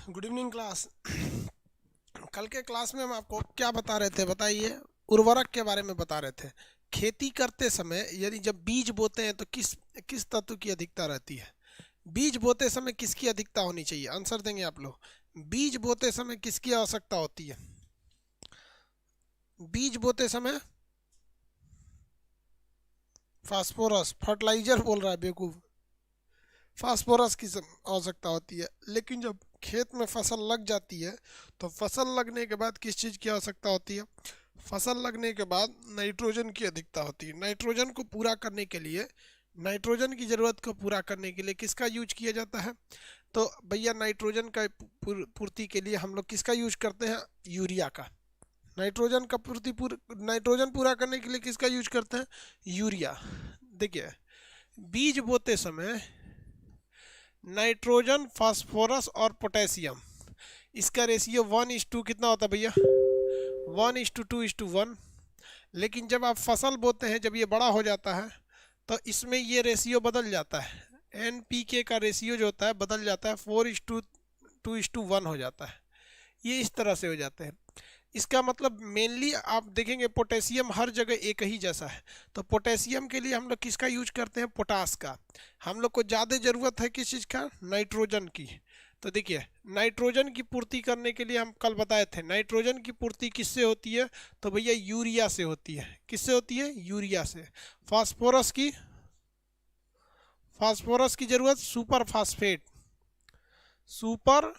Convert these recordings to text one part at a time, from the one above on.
Good evening class. कल के class में हम आपको क्या बता रहे थे बताइए। उर्वरक के बारे में बता रहे थे। खेती करते समय यदि जब बीज बोते हैं तो किस किस तत्व की अधिकता रहती है। बीज बोते समय किसकी अधिकता होनी चाहिए, आंसर देंगे आप लोग। बीज बोते समय किसकी आवश्यकता होती है? बीज बोते समय फास्फोरस, फर्टिलाइजर बोल रहा है बेवकूफ। फास्फोरस की आवश्यकता होती है। लेकिन जब खेत में फसल लग जाती है तो फसल लगने के बाद किस चीज़ की आवश्यकता होती है? फसल लगने के बाद नाइट्रोजन की अधिकता होती है। नाइट्रोजन को पूरा करने के लिए, नाइट्रोजन की ज़रूरत को पूरा करने के लिए किसका यूज किया जाता है? तो भैया नाइट्रोजन का पूर्ति के लिए हम लोग किसका यूज करते हैं? यूरिया का। नाइट्रोजन का नाइट्रोजन पूरा करने के लिए किसका यूज करते हैं? यूरिया। देखिए, बीज बोते समय नाइट्रोजन, फास्फोरस और पोटेशियम, इसका रेशियो 1:2 कितना होता है भैया? 1:2:1। लेकिन जब आप फसल बोते हैं, जब ये बड़ा हो जाता है तो इसमें ये रेशियो बदल जाता है। NPK का रेशियो जो होता है बदल जाता है, 4:2:1 हो जाता है। ये इस तरह से हो जाते हैं। इसका मतलब मेनली आप देखेंगे पोटेशियम हर जगह एक ही जैसा है। तो पोटेशियम के लिए हम लोग किसका यूज करते हैं? पोटास का। हम लोग को ज़्यादा ज़रूरत है किस चीज़ का? नाइट्रोजन की। तो देखिए, नाइट्रोजन की पूर्ति करने के लिए हम कल बताए थे, नाइट्रोजन की पूर्ति किससे होती है? तो भैया यूरिया से होती है। किससे होती है? यूरिया से। फास्फोरस की, फास्फोरस की जरूरत super phosphate, super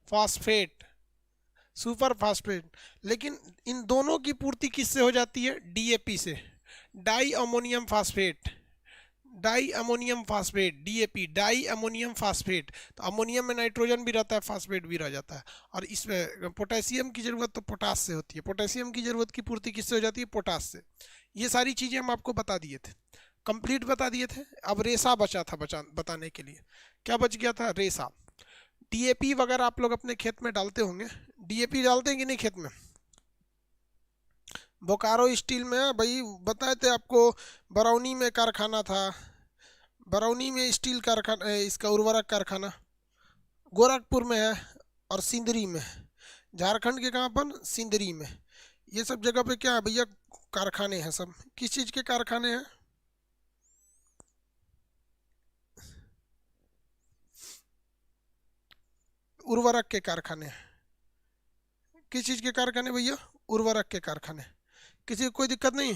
phosphate, super phosphate. लेकिन इन दोनों की पूर्ति किससे हो जाती है? DAP से, di ammonium phosphate. Di ammonium phosphate, DAP, di ammonium phosphate. तो अमोनियम में नाइट्रोजन भी रहता है, फास्फेट भी रह जाता है। और इसमें पोटेशियम की जरूरत तो पोटास से होती है। पोटेशियम की जरूरत की पूर्ति किससे हो जाती है? पोटास से। ये सारी चीज़ें हम आपको बता दिए थे, कंप्लीट बता दिए थे। अब रेसा बचा था बताने के लिए। क्या बच गया था? रेसा। DAP वगैरह आप लोग अपने खेत में डालते होंगे। DAP डालते हैं कि नहीं खेत में? बोकारो स्टील में भाई बताए थे आपको, बरौनी में कारखाना था, बरौनी में स्टील कारखाना, इसका उर्वरक कारखाना गोरखपुर में है और सिंदरी में। झारखंड के कहाँ पर? सिंदरी में। ये सब जगह पे क्या है भैया? कारखाने हैं सब। किस चीज़ के कारखाने हैं? उर्वरक के कारखाने। किस चीज़ के कारखाने भैया? उर्वरक के कारखाने। किसी को कोई दिक्कत नहीं?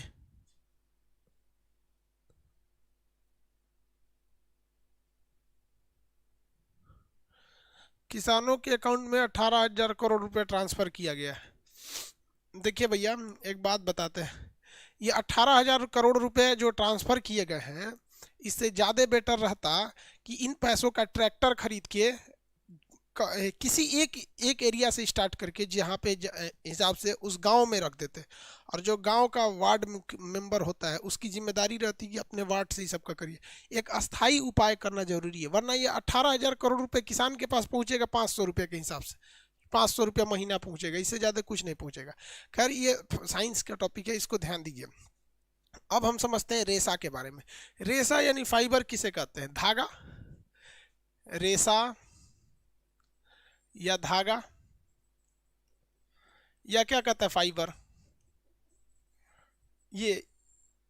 किसानों के अकाउंट में 18,000 करोड़ रुपए ट्रांसफर किया गया है। देखिए भैया, एक बात बताते हैं, ये 18,000 करोड़ रुपए जो ट्रांसफर किए गए हैं, इससे ज़्यादा बेटर रहता कि इन पैसों का ट्रैक्टर खरीद के किसी एक एरिया से स्टार्ट करके जहाँ पे हिसाब से उस गांव में रख देते। और जो गांव का वार्ड मेंबर होता है उसकी जिम्मेदारी रहती है कि अपने वार्ड से ही सबका करिए। एक अस्थाई उपाय करना जरूरी है, वरना ये 18,000 करोड़ रुपए किसान के पास पहुंचेगा 500 रुपये के हिसाब से। 500 रुपया महीना पहुंचेगा, इससे ज़्यादा कुछ नहीं पहुंचेगा। खैर, ये साइंस का टॉपिक है, इसको ध्यान दीजिए। अब हम समझते हैं रेशा के बारे में। रेशा यानी फाइबर किसे कहते हैं? धागा, रेशा या धागा, या क्या कहता है? फाइबर। ये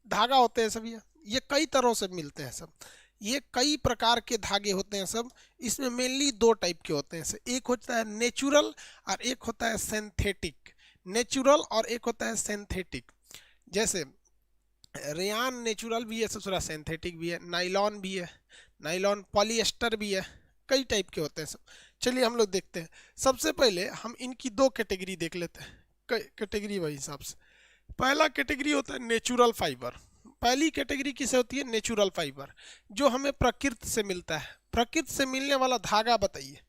धागा होते हैं सब। ये कई तरह से मिलते हैं सब। ये कई प्रकार के धागे होते हैं सब। इसमें मेनली दो टाइप के होते हैं सब। एक होता है नेचुरल और एक होता है सिंथेटिक। नेचुरल और एक होता है सिंथेटिक। जैसे रेयान नेचुरल भी है, दूसरा सिंथेटिक भी है। नाइलॉन भी है, नाइलॉन, पॉलिएस्टर भी है। कई टाइप के होते हैं सब। चलिए हम लोग देखते हैं। सबसे पहले हम इनकी दो कैटेगरी देख लेते हैं, कैटेगरी वाइज हिसाब से। पहला कैटेगरी होता है नेचुरल फाइबर। पहली कैटेगरी किसे होती है? नेचुरल फाइबर, जो हमें प्रकृति से मिलता है। प्रकृति से मिलने वाला धागा बताइए।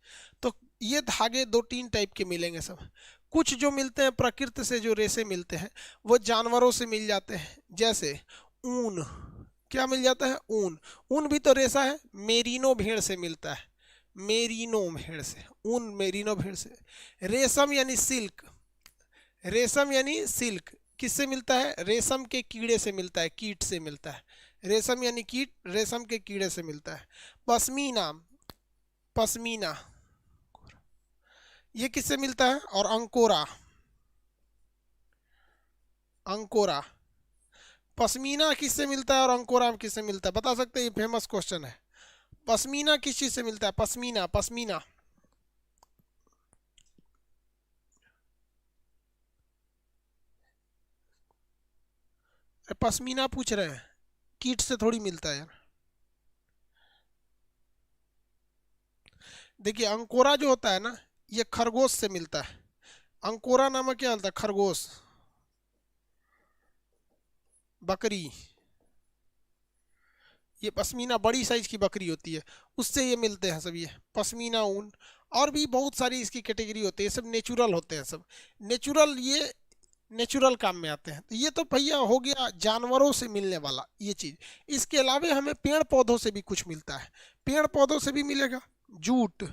तो ये धागे दो तीन टाइप के मिलेंगे सब। कुछ जो मिलते हैं प्रकृति से, जो रेशे मिलते हैं वो जानवरों से मिल जाते हैं। जैसे ऊन, क्या मिल जाता है? ऊन। ऊन भी तो रेशा है। मेरिनो भेड़ से मिलता है, मेरिनो भेड़ से ऊन, मेरिनो भेड़ से। रेशम यानी सिल्क, रेशम यानी सिल्क किससे मिलता है? रेशम के कीड़े से मिलता है, कीट से मिलता है। रेशम यानी कीट, रेशम के कीड़े से मिलता है। पश्मीना, पश्मीना, ये किससे मिलता है? और अंकोरा, अंकोरा। पश्मीना किससे मिलता है और अंकोरा किससे मिलता है? बता सकते हैं? ये फेमस क्वेश्चन है। पश्मीना किस चीज से मिलता है? पश्मीना, पश्मीना। पश्मीना पूछ रहे हैं, कीट से थोड़ी मिलता है यार। देखिए अंकोरा जो होता है ना, ये खरगोश से मिलता है। अंकोरा नामक क्या होता है? खरगोश, बकरी। ये पश्मीना बड़ी साइज की बकरी होती है, उससे ये मिलते हैं सब, ये पश्मीना ऊन। और भी बहुत सारी इसकी कैटेगरी होती है, सब नेचुरल होते हैं सब। नेचुरल, ये नेचुरल काम में आते हैं। तो ये तो भैया हो गया जानवरों से मिलने वाला ये चीज़। इसके अलावा हमें पेड़ पौधों से भी कुछ मिलता है। पेड़ पौधों से भी मिलेगा जूट,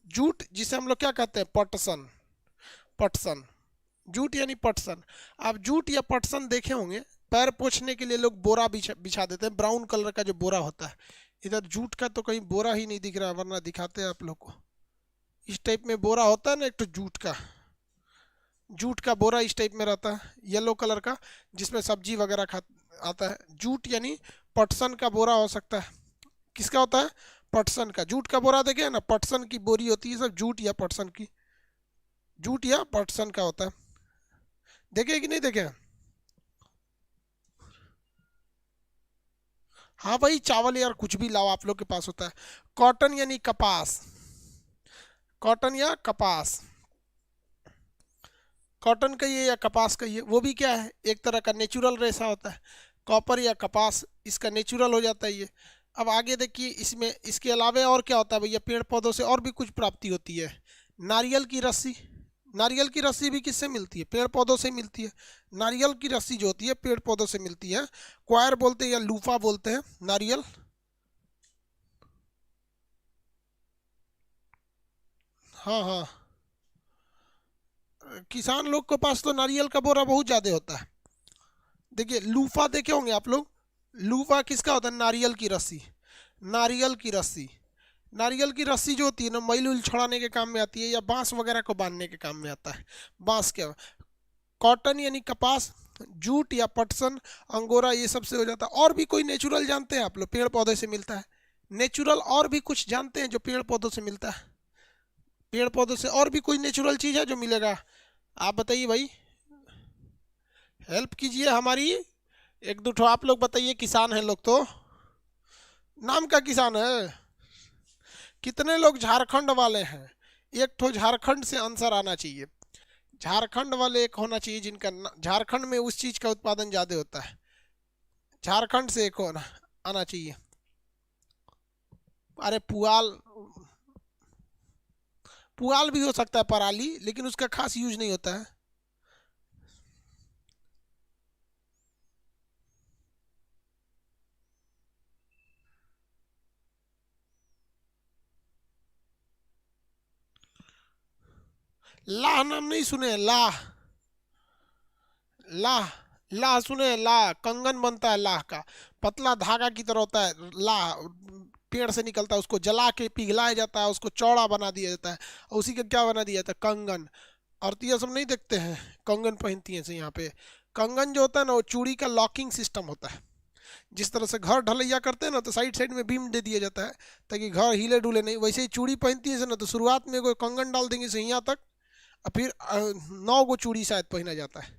जूट जिसे हम लोग क्या कहते हैं? पटसन, पटसन। जूट यानी पटसन। आप जूट या पटसन देखे होंगे, पैर पोछने के लिए लोग बोरा बिछा बिछा देते हैं, ब्राउन कलर का जो बोरा होता है। इधर जूट का तो कहीं बोरा ही नहीं दिख रहा, वरना दिखाते हैं आप लोग को। इस टाइप में बोरा होता है ना एक तो जूट का, जूट का बोरा इस टाइप में रहता है, येलो कलर का, जिसमें सब्जी वगैरह खा आता है। जूट यानी पटसन का बोरा हो सकता है। किसका होता है? पटसन का। जूट का बोरा देखे ना, पटसन की बोरी होती है सब, जूट या पटसन की, जूट या पटसन का होता है। देखे कि नहीं देखे? हाँ भाई, चावल यार कुछ भी लाओ, आप लोग के पास होता है। कॉटन यानी कपास, कॉटन या कपास, कॉटन कहिए या कपास कहिए, वो भी क्या है? एक तरह का नेचुरल रेशा होता है। कॉपर या कपास, इसका नेचुरल हो जाता है ये। अब आगे देखिए, इसमें इसके अलावा और क्या होता है भैया? पेड़ पौधों से और भी कुछ प्राप्ति होती है। नारियल की रस्सी, नारियल की रस्सी भी किससे मिलती है? पेड़ पौधों से मिलती है। नारियल की रस्सी जो होती है पेड़ पौधों से मिलती है। क्वायर बोलते हैं या लूफा बोलते हैं नारियल। हाँ हाँ, किसान लोग के पास तो नारियल का बोरा बहुत ज़्यादा होता है। देखिए लूफा देखे होंगे आप लोग, लूफा किसका होता है? नारियल की रस्सी, नारियल की रस्सी। नारियल की रस्सी जो होती है ना, मैल उल छुड़ाने के काम में आती है, या बांस वगैरह को बांधने के काम में आता है। बांस के। कॉटन यानी कपास, जूट या पटसन, अंगोरा, ये सबसे हो जाता है। और भी कोई नेचुरल जानते हैं आप लोग? पेड़ पौधे से मिलता है नेचुरल। और भी कुछ जानते हैं जो पेड़ पौधों से मिलता है? पेड़ पौधों से और भी कोई नेचुरल चीज़ है जो मिलेगा? आप बताइए भाई, हेल्प कीजिए हमारी। एक दो ठो आप लोग बताइए, किसान हैं लोग तो। नाम का किसान है? कितने लोग झारखंड वाले हैं? एक ठो झारखंड से आंसर आना चाहिए। झारखंड वाले एक होना चाहिए जिनका झारखंड में उस चीज का उत्पादन ज्यादा होता है। झारखंड से एक होना आना चाहिए। अरे पुआल, पुआल भी हो सकता है, पराली, लेकिन उसका खास यूज नहीं होता है। लाह नाम नहीं सुने? लाह, लाह, लाह सुने? लाह कंगन बनता है लाह का, पतला धागा की तरह होता है लाह। पेड़ से निकलता है, उसको जला के पिघलाया जाता है, उसको चौड़ा बना दिया जाता है, और उसी का क्या बना दिया जाता है? कंगन। औरतियाँ सब नहीं देखते हैं कंगन पहनती हैं से यहाँ पे। कंगन जो होता है ना, वो चूड़ी का लॉकिंग सिस्टम होता है। जिस तरह से घर ढलैया करते हैं ना, तो साइड साइड में बीम दे दिया जाता है ताकि घर हिले डुले नहीं। वैसे ही चूड़ी पहनती है से ना, तो शुरुआत में कोई कंगन डाल देंगे से यहाँ तक, और फिर 9 गो चूड़ी शायद पहना जाता है।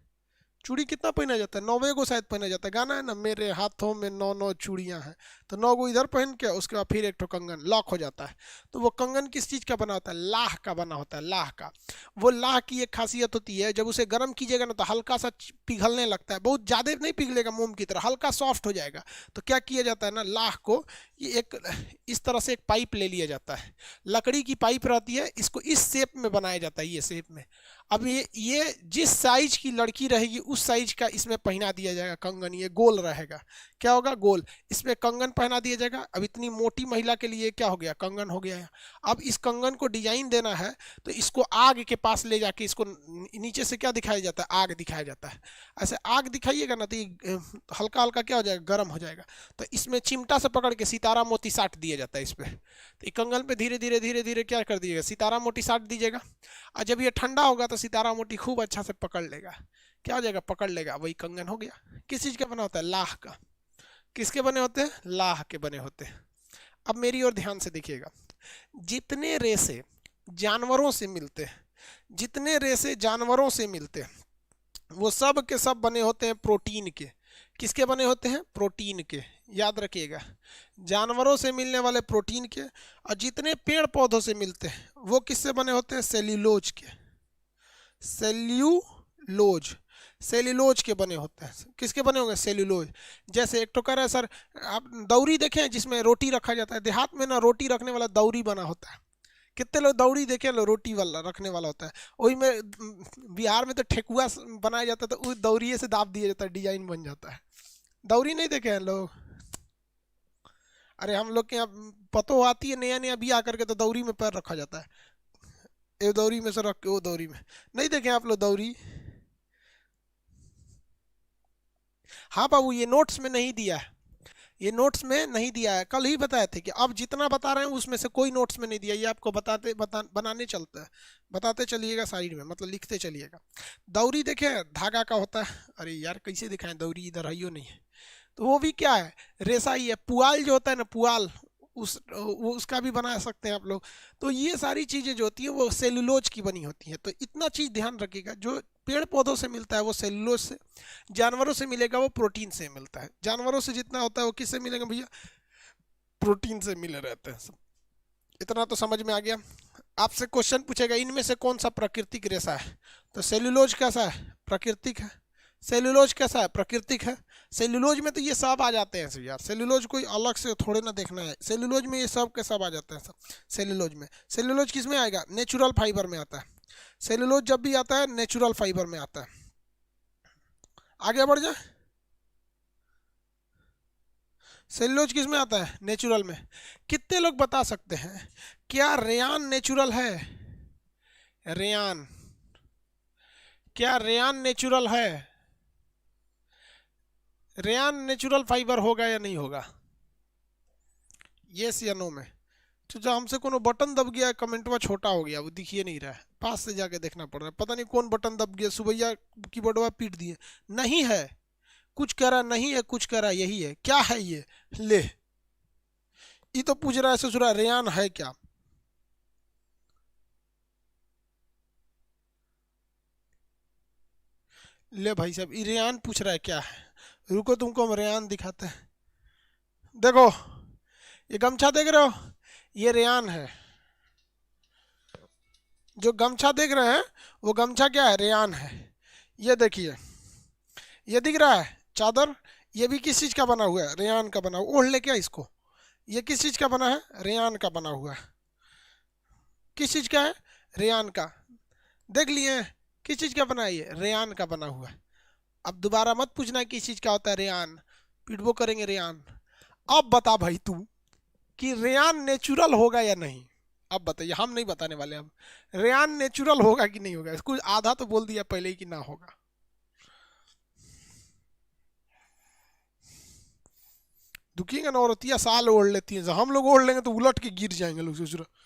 चूड़ी कितना पहना जाता है? 9वें को शायद पहना जाता है। गाना है ना, मेरे हाथों में 9 9 चूड़ियां हैं। तो 9 गो इधर पहन के उसके बाद फिर एक ठो कंगन लॉक हो जाता है। तो वो कंगन किस चीज़ का बना होता है? लाह का बना होता है, लाह का। वो लाह की एक खासियत होती है, जब उसे गर्म कीजिएगा ना, तो हल्का सा पिघलने लगता है। बहुत ज़्यादा नहीं पिघलेगा मोम की तरह, हल्का सॉफ्ट हो जाएगा। तो क्या किया जाता है ना, लाह को ये एक इस तरह से एक पाइप ले लिया जाता है। लकड़ी की पाइप रहती है, इसको इस शेप में बनाया जाता है, ये शेप में। अब ये जिस साइज की लड़की रहेगी उस साइज का इसमें पहना दिया जाएगा कंगन। ये गोल रहेगा, क्या होगा? गोल। इसमें कंगन पहना दिया जाएगा। अब इतनी मोटी महिला के लिए क्या हो गया, कंगन हो गया है। अब इस कंगन को डिजाइन देना है तो इसको आग के पास ले जाके इसको नीचे से क्या दिखाया जाता है, आग दिखाया जाता है। ऐसे आग दिखाइएगा ना तो ये हल्का हल्का क्या हो जाएगा, गर्म हो जाएगा। तो इसमें चिमटा से पकड़ के सितारा मोती साट दिया जाता है इस पर। तो ये कंगन पे धीरे धीरे धीरे धीरे क्या कर दीजिएगा, सितारा मोती साट दीजिएगा। और जब ये ठंडा होगा तो सितारा मोती खूब अच्छा से पकड़ लेगा, क्या हो जाएगा, पकड़ लेगा, वही कंगन हो गया। किस चीज का बना होता है, लाह का। किसके बने होते हैं, लाह के बने होते हैं। अब मेरी ओर ध्यान से देखिएगा, जितने रेशे जानवरों से मिलते हैं, जितने रेशे जानवरों से मिलते हैं वो सब के सब बने होते हैं प्रोटीन के। किसके बने होते हैं, प्रोटीन के। याद रखिएगा, जानवरों से मिलने वाले प्रोटीन के। और जितने पेड़ पौधों से मिलते हैं वो किससे बने होते हैं, सेल्यूलोज के। सेल्यूलोज, सेल्यूलोज के बने होते हैं। किसके बने होंगे, सेल्यूलोज। जैसे एक तो कह रहा है सर, आप दौरी देखे हैं जिसमें रोटी रखा जाता है, देहात में ना रोटी रखने वाला दौरी बना होता है। कितने लोग दौरी देखे लो, रोटी वाला रखने वाला होता है। वही में बिहार में तो ठेकुआ बनाया जाता है, तो उस दौरी से दाब दिया जाता है, डिजाइन बन जाता है। दौरी नहीं देखे हैं लोग, अरे हम लोग के यहाँ पतो आती है नया नया बिया करके तो दौरी में पैर रखा जाता है, ये दौरी में से रख के वो दौरी में। नहीं देखे आप लोग दौरी? हाँ बाबू, ये नोट्स में नहीं दिया है, ये नोट्स में नहीं दिया है, कल ही बताए थे कि अब जितना बता रहे हैं उसमें से कोई नोट्स में नहीं दिया। ये आपको बनाने चलता है, बताते चलिएगा साइड में, मतलब लिखते चलिएगा। दौरी देखे धागा का होता है, अरे यार कैसे दिखाएं, दौरी इधर है नहीं है, तो वो भी क्या है, रेशा ही है। पुआल जो होता है ना, पुआल, उसका भी बना सकते हैं आप लोग। तो ये सारी चीज़ें जो होती हैं वो सेलुलोज की बनी होती हैं। तो इतना चीज़ ध्यान रखिएगा, जो पेड़ पौधों से मिलता है वो सेलुलोज से, जानवरों से मिलेगा वो प्रोटीन से मिलता है। जानवरों से जितना होता है वो किससे मिलेगा भैया, प्रोटीन से मिले रहते हैं सब। इतना तो समझ में आ गया। आपसे क्वेश्चन पूछेगा इनमें से कौन सा प्राकृतिक रेशा है, तो सेलुलोज कैसा है, प्राकृतिक है। सेलुलोज कैसा है, प्राकृतिक है। सेलुलोज में तो ये सब आ जाते हैं सब यार, सेलुलोज कोई अलग से थोड़े ना देखना है, सेलुलोज में ये सब के सब आ जाते हैं सब। सेलुलोज में, सेलुलोज किस में आएगा, नेचुरल फाइबर में आता है। सेलुलोज जब भी आता है नेचुरल फाइबर में आता है। आगे बढ़ जाए, सेलुलोज किस में आता है, नेचुरल में। कितने लोग बता सकते हैं क्या रेयान नेचुरल है, रेयान, क्या रेयान नेचुरल है, रेयान नेचुरल फाइबर होगा या नहीं होगा, यस या नो में। तो जब हमसे कोनो बटन दब गया, कमेंटवा छोटा हो गया, वो दिखिए नहीं रहा है, पास से जाके देखना पड़ रहा है, पता नहीं कौन बटन दब गया, सुबैया कीबोर्डवा पीट दिए। नहीं है, कुछ कह रहा नहीं है, कुछ कह रहा यही है, क्या है ये, ले ये तो पूछ रहा है ससुरा रेयान है क्या। ले भाई साहब, ये रेयान पूछ रहा है क्या है, रुको तुमको हम रेयान दिखाते हैं। देखो ये गमछा देख रहे हो, ये रेयान है। जो गमछा देख रहे हैं वो गमछा क्या है, रेयान है। ये देखिए, ये दिख रहा है चादर, ये भी किस चीज का बना हुआ है, रेयान का बना हुआ। ओढ़ ले क्या इसको, ये किस चीज का बना है, रेयान का बना हुआ है। किस चीज का है, रेयान का। देख लिए किस चीज का बना है, ये रेयान का बना हुआ है। अब दोबारा मत पूछना किस चीज का होता है रेयान, पिटबो करेंगे रेयान। अब बता भाई तू कि रेयान नेचुरल होगा या नहीं, अब बताइए, हम नहीं बताने वाले। अब रेयान नेचुरल होगा कि नहीं होगा, कुछ आधा तो बोल दिया पहले ही कि ना होगा। दुखिएगा ना, औरतिया साल ओढ़ लेती है, हम लोग ओढ़ लेंगे तो उलट के गिर जाएंगे लोग, सोच रहे।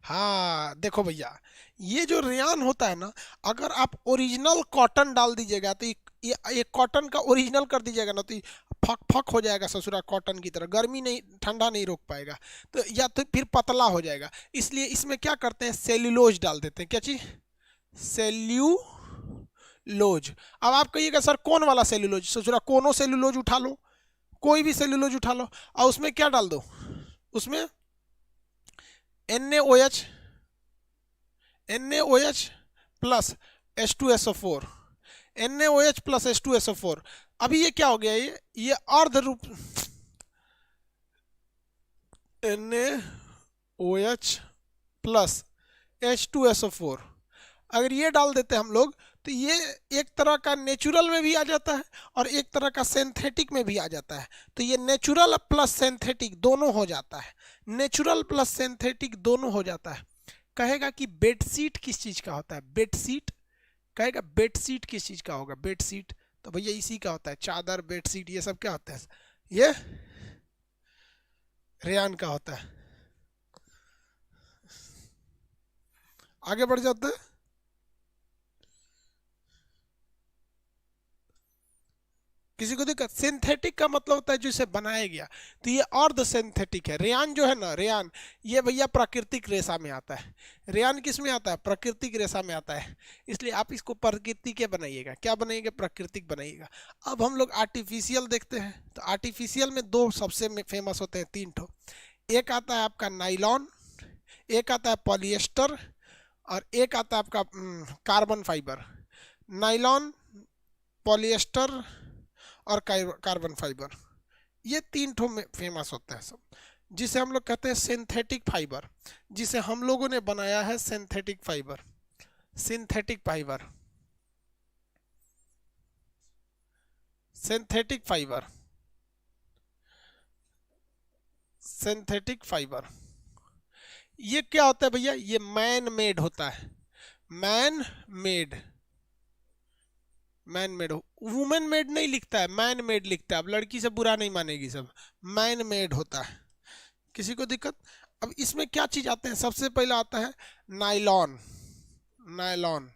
हाँ देखो भैया, ये जो रेयान होता है ना, अगर आप ओरिजिनल कॉटन डाल दीजिएगा तो ये कॉटन का ओरिजिनल कर दीजिएगा ना, तो ये फक फक हो जाएगा ससुरा, कॉटन की तरह गर्मी नहीं, ठंडा नहीं रोक पाएगा। तो या तो फिर पतला हो जाएगा, इसलिए इसमें क्या करते हैं, सेल्यूलोज डाल देते हैं। क्या चीज, सेल्यूलोज। अब आप कहिएगा सर कौन वाला सेल्यूलोज, ससुरा कोनो सेल्यूलोज उठा लो, कोई भी सेल्यूलोज उठा लो, और उसमें क्या डाल दो, उसमें NaOH, NaOH plus H2SO4, NaOH plus H2SO4। अभी ये क्या हो गया, ये अर्ध रूप, NaOH प्लस H2SO4। अगर ये डाल देते हम लोग तो ये एक तरह का नेचुरल में भी आ जाता है और एक तरह का सिंथेटिक में भी आ जाता है। तो ये नेचुरल प्लस सिंथेटिक दोनों हो जाता है, नेचुरल प्लस सिंथेटिक दोनों हो जाता है। कहेगा कि बेडशीट किस चीज़ का होता है, बेडशीट, कहेगा बेडशीट किस चीज़ का होगा, बेडशीट, तो भैया इसी का होता है, चादर बेडशीट ये सब क्या होता है, ये रेयान का होता है। आगे बढ़ जाते हैं। किसी को दिक्कत, सिंथेटिक का मतलब होता है जिसे बनाया गया, तो ये अर्ध सिंथेटिक है। रेयान जो है ना, रेयान ये भैया प्राकृतिक रेशा में आता है। रेयान किस में आता है, प्राकृतिक रेशा में आता है, इसलिए आप इसको प्रकृति के बनाइएगा, क्या बनाइएगा, प्राकृतिक बनाइएगा। अब हम लोग आर्टिफिशियल देखते हैं, तो आर्टिफिशियल में दो सबसे फेमस होते हैं, तीन ठो, एक आता है आपका नाइलॉन, एक आता है पॉलिएस्टर, और एक आता है आपका कार्बन फाइबर। नाइलॉन, पॉलिएस्टर और कार्बन फाइबर, ये तीन ठो में फेमस होते हैं सब, जिसे हम लोग कहते हैं सिंथेटिक फाइबर, जिसे हम लोगों ने बनाया है synthetic fibre, synthetic fibre, synthetic fibre, synthetic fibre. ये क्या होता है भैया, ये मैन मेड होता है, man made, man made, women made नहीं लिखता है, मैन मेड लिखता है। अब लड़की से बुरा नहीं मानेगी सब, मैन मेड होता है। किसी को दिक्कत। अब इसमें क्या चीज आते हैं, सबसे पहला आता है नाइलॉन, नाइलॉन।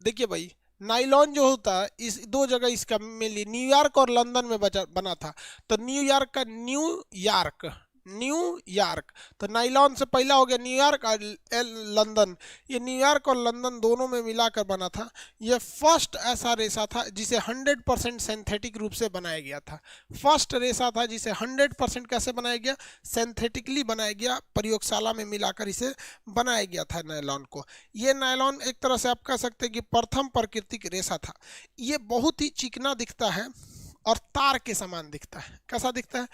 देखिए भाई, नाइलॉन जो होता है, इस दो जगह इसका मिली, न्यूयॉर्क और लंदन में बना था। तो न्यूयॉर्क का न्यूयॉर्क, न्यूयॉर्क, तो नाइलॉन से पहला हो गया न्यूयॉर्क और लंदन, ये न्यूयॉर्क और लंदन दोनों में मिलाकर बना था। ये फर्स्ट ऐसा रेशा था जिसे 100% सिंथेटिक रूप से बनाया गया था, फर्स्ट रेशा था जिसे 100% कैसे बनाया गया, सिंथेटिकली बनाया गया, प्रयोगशाला में मिलाकर इसे बनाया गया था नायलॉन को। ये नायलॉन एक तरह से आप कह सकते हैं कि प्रथम प्राकृतिक रेशा था। ये बहुत ही चिकना दिखता है और तार के समान दिखता है, कैसा दिखता है,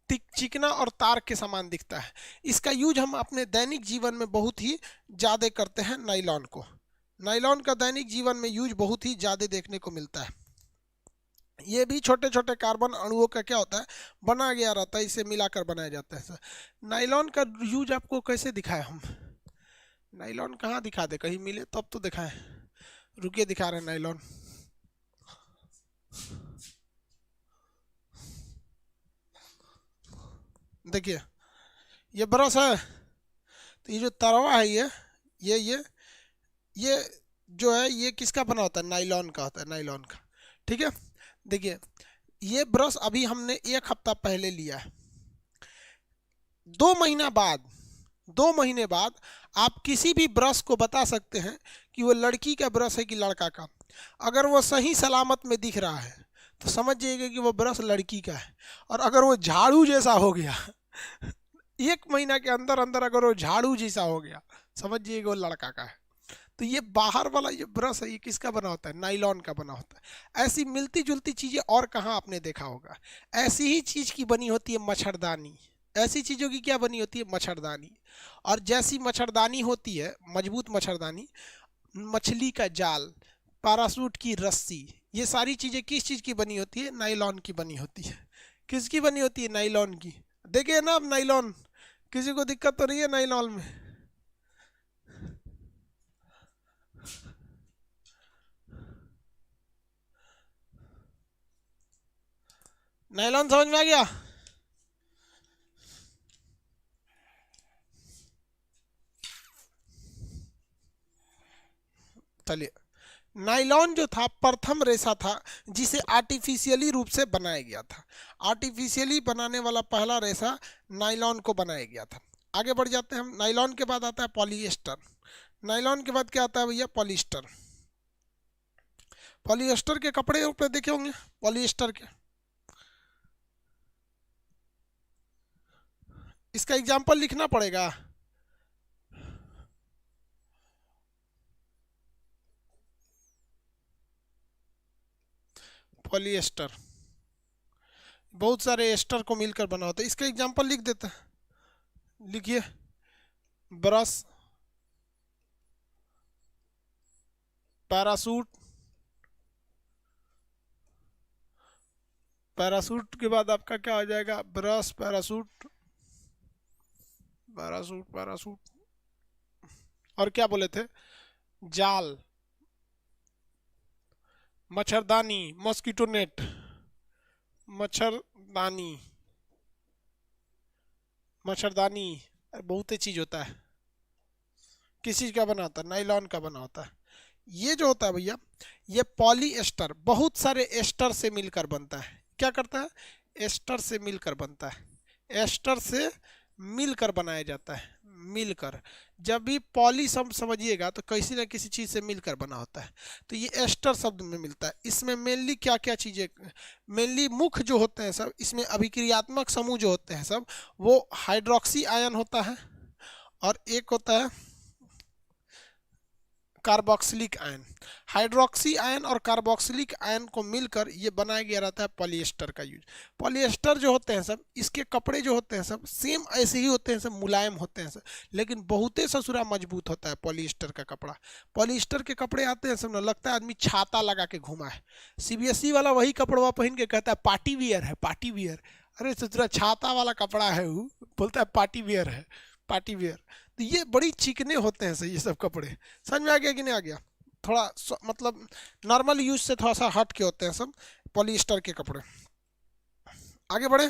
चिकना और तार के समान दिखता है। इसका यूज हम अपने दैनिक जीवन में बहुत ही ज़्यादा करते हैं नायलॉन को, नायलॉन का दैनिक जीवन में यूज बहुत ही ज़्यादा देखने को मिलता है। ये भी छोटे छोटे कार्बन अणुओं का क्या होता है, बना गया रहता है, इसे मिलाकर बनाया जाता है। नायलॉन का यूज आपको कैसे दिखाएं हम, नायलॉन कहाँ दिखा दे, कहीं मिले तब तो दिखाएं, रुकिए दिखा रहे हैं नायलॉन। देखिए ये ब्रश है, तो ये जो तरवा है ये जो है ये किसका बना होता है, नायलॉन का होता है, नायलॉन का। ठीक है, देखिए ये ब्रश अभी हमने 1 हफ्ता पहले लिया है, 2 महीने बाद आप किसी भी ब्रश को बता सकते हैं कि वो लड़की का ब्रश है कि लड़का का। अगर वो सही सलामत में दिख रहा है तो समझ जाइएगा कि वो ब्रश लड़की का है, और अगर वो झाड़ू जैसा हो गया 1 महीना के अंदर अंदर अगर वो झाड़ू जैसा हो गया, समझ जाइएगा वो लड़का का है। तो ये बाहर वाला ये ब्रश है, ये किसका बना होता है, नायलॉन का बना होता है। ऐसी मिलती जुलती चीज़ें और कहाँ आपने देखा होगा। ऐसी ही चीज़ की बनी होती है मच्छरदानी, ऐसी चीज़ों की क्या बनी होती है, मच्छरदानी। और जैसी मच्छरदानी होती है, मजबूत मच्छरदानी, मछली का जाल, पैराशूट की रस्सी, ये सारी चीज़ें किस चीज़ की बनी होती है, नायलॉन की बनी होती है। किसकी बनी होती है, नायलॉन की। देखिए ना अब नायलॉन, किसी को दिक्कत तो नहीं है नायलॉन में। नायलॉन समझ में आ गया। चलिए, नायलॉन जो था प्रथम रेशा था जिसे आर्टिफिशियली रूप से बनाया गया था, आर्टिफिशियली बनाने वाला पहला रेशा नायलॉन को बनाया गया था। आगे बढ़ जाते हैं हम, नायलॉन के बाद आता है पॉलिएस्टर, नायलॉन के बाद क्या आता है भैया, पॉलिएस्टर। पॉलिएस्टर के कपड़े ऊपर देखे होंगे, पॉलिएस्टर के, इसका एग्जाम्पल लिखना पड़ेगा। पॉलिएस्टर बहुत सारे एस्टर को मिलकर बना होता है, इसका एग्जाम्पल लिख देते हैं, लिखिए, ब्रश, पैरासूट, पैरासूट के बाद आपका क्या हो जाएगा, ब्रश, पैरासूट, पैरासूट, पैरासूट, और क्या बोले थे, जाल, मच्छरदानी, मॉस्किटो नेट, मच्छरदानी, मच्छरदानी, बहुत ही चीज होता है, किस चीज का बना होता है, नाइलॉन का बना होता है। ये जो होता है भैया, ये पॉलीएस्टर बहुत सारे एस्टर से मिलकर बनता है। क्या करता है, एस्टर से मिलकर बनता है, एस्टर से मिलकर बनाया जाता है, मिलकर। जब भी पॉली शब्द समझिएगा तो किसी न किसी चीज़ से मिलकर बना होता है, तो ये एस्टर शब्द में मिलता है। इसमें मेनली क्या क्या चीज़ें, मेनली मुख्य जो होते हैं सब, इसमें अभिक्रियात्मक समूह जो होते हैं सब, वो हाइड्रोक्सी आयन होता है, और एक होता है कार्बोक्सिलिक आयन। हाइड्रोक्सी आयन और कार्बोक्सिलिक आयन को मिलकर ये बनाया गया रहता है पॉलिएस्टर का यूज। पॉलिएस्टर जो होते हैं सब, इसके कपड़े जो होते हैं सब सेम ऐसे ही होते हैं सब, मुलायम होते हैं सब, लेकिन बहुते ससुरा मजबूत होता है पॉलिएस्टर का कपड़ा। पॉलिएस्टर के कपड़े आते हैं सब ना, लगता है आदमी छाता लगा के घुमा है। सीबीएसई वाला वही कपड़वा पहन के कहता है पार्टी वियर है, पार्टी वियर। अरे ससुरा छाता वाला कपड़ा है, वो बोलता है पार्टी वियर है, पार्टी वियर। तो ये बड़ी चिकने होते हैं सर ये सब कपड़े। समझ में आ गया कि नहीं आ गया, थोड़ा मतलब नॉर्मल यूज से थोड़ा सा हट के होते हैं सब पॉलिएस्टर के कपड़े। आगे बढ़े,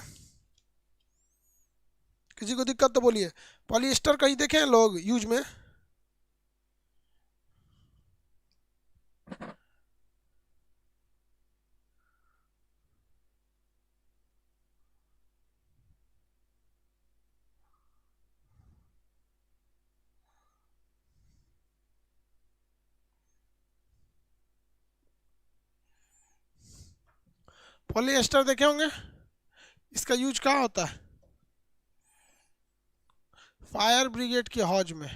किसी को दिक्कत तो बोलिए। पॉलिएस्टर कहीं देखे हैं लोग यूज में, पॉलिएस्टर देखे होंगे। इसका यूज कहाँ होता है, फायर ब्रिगेड के हौज में।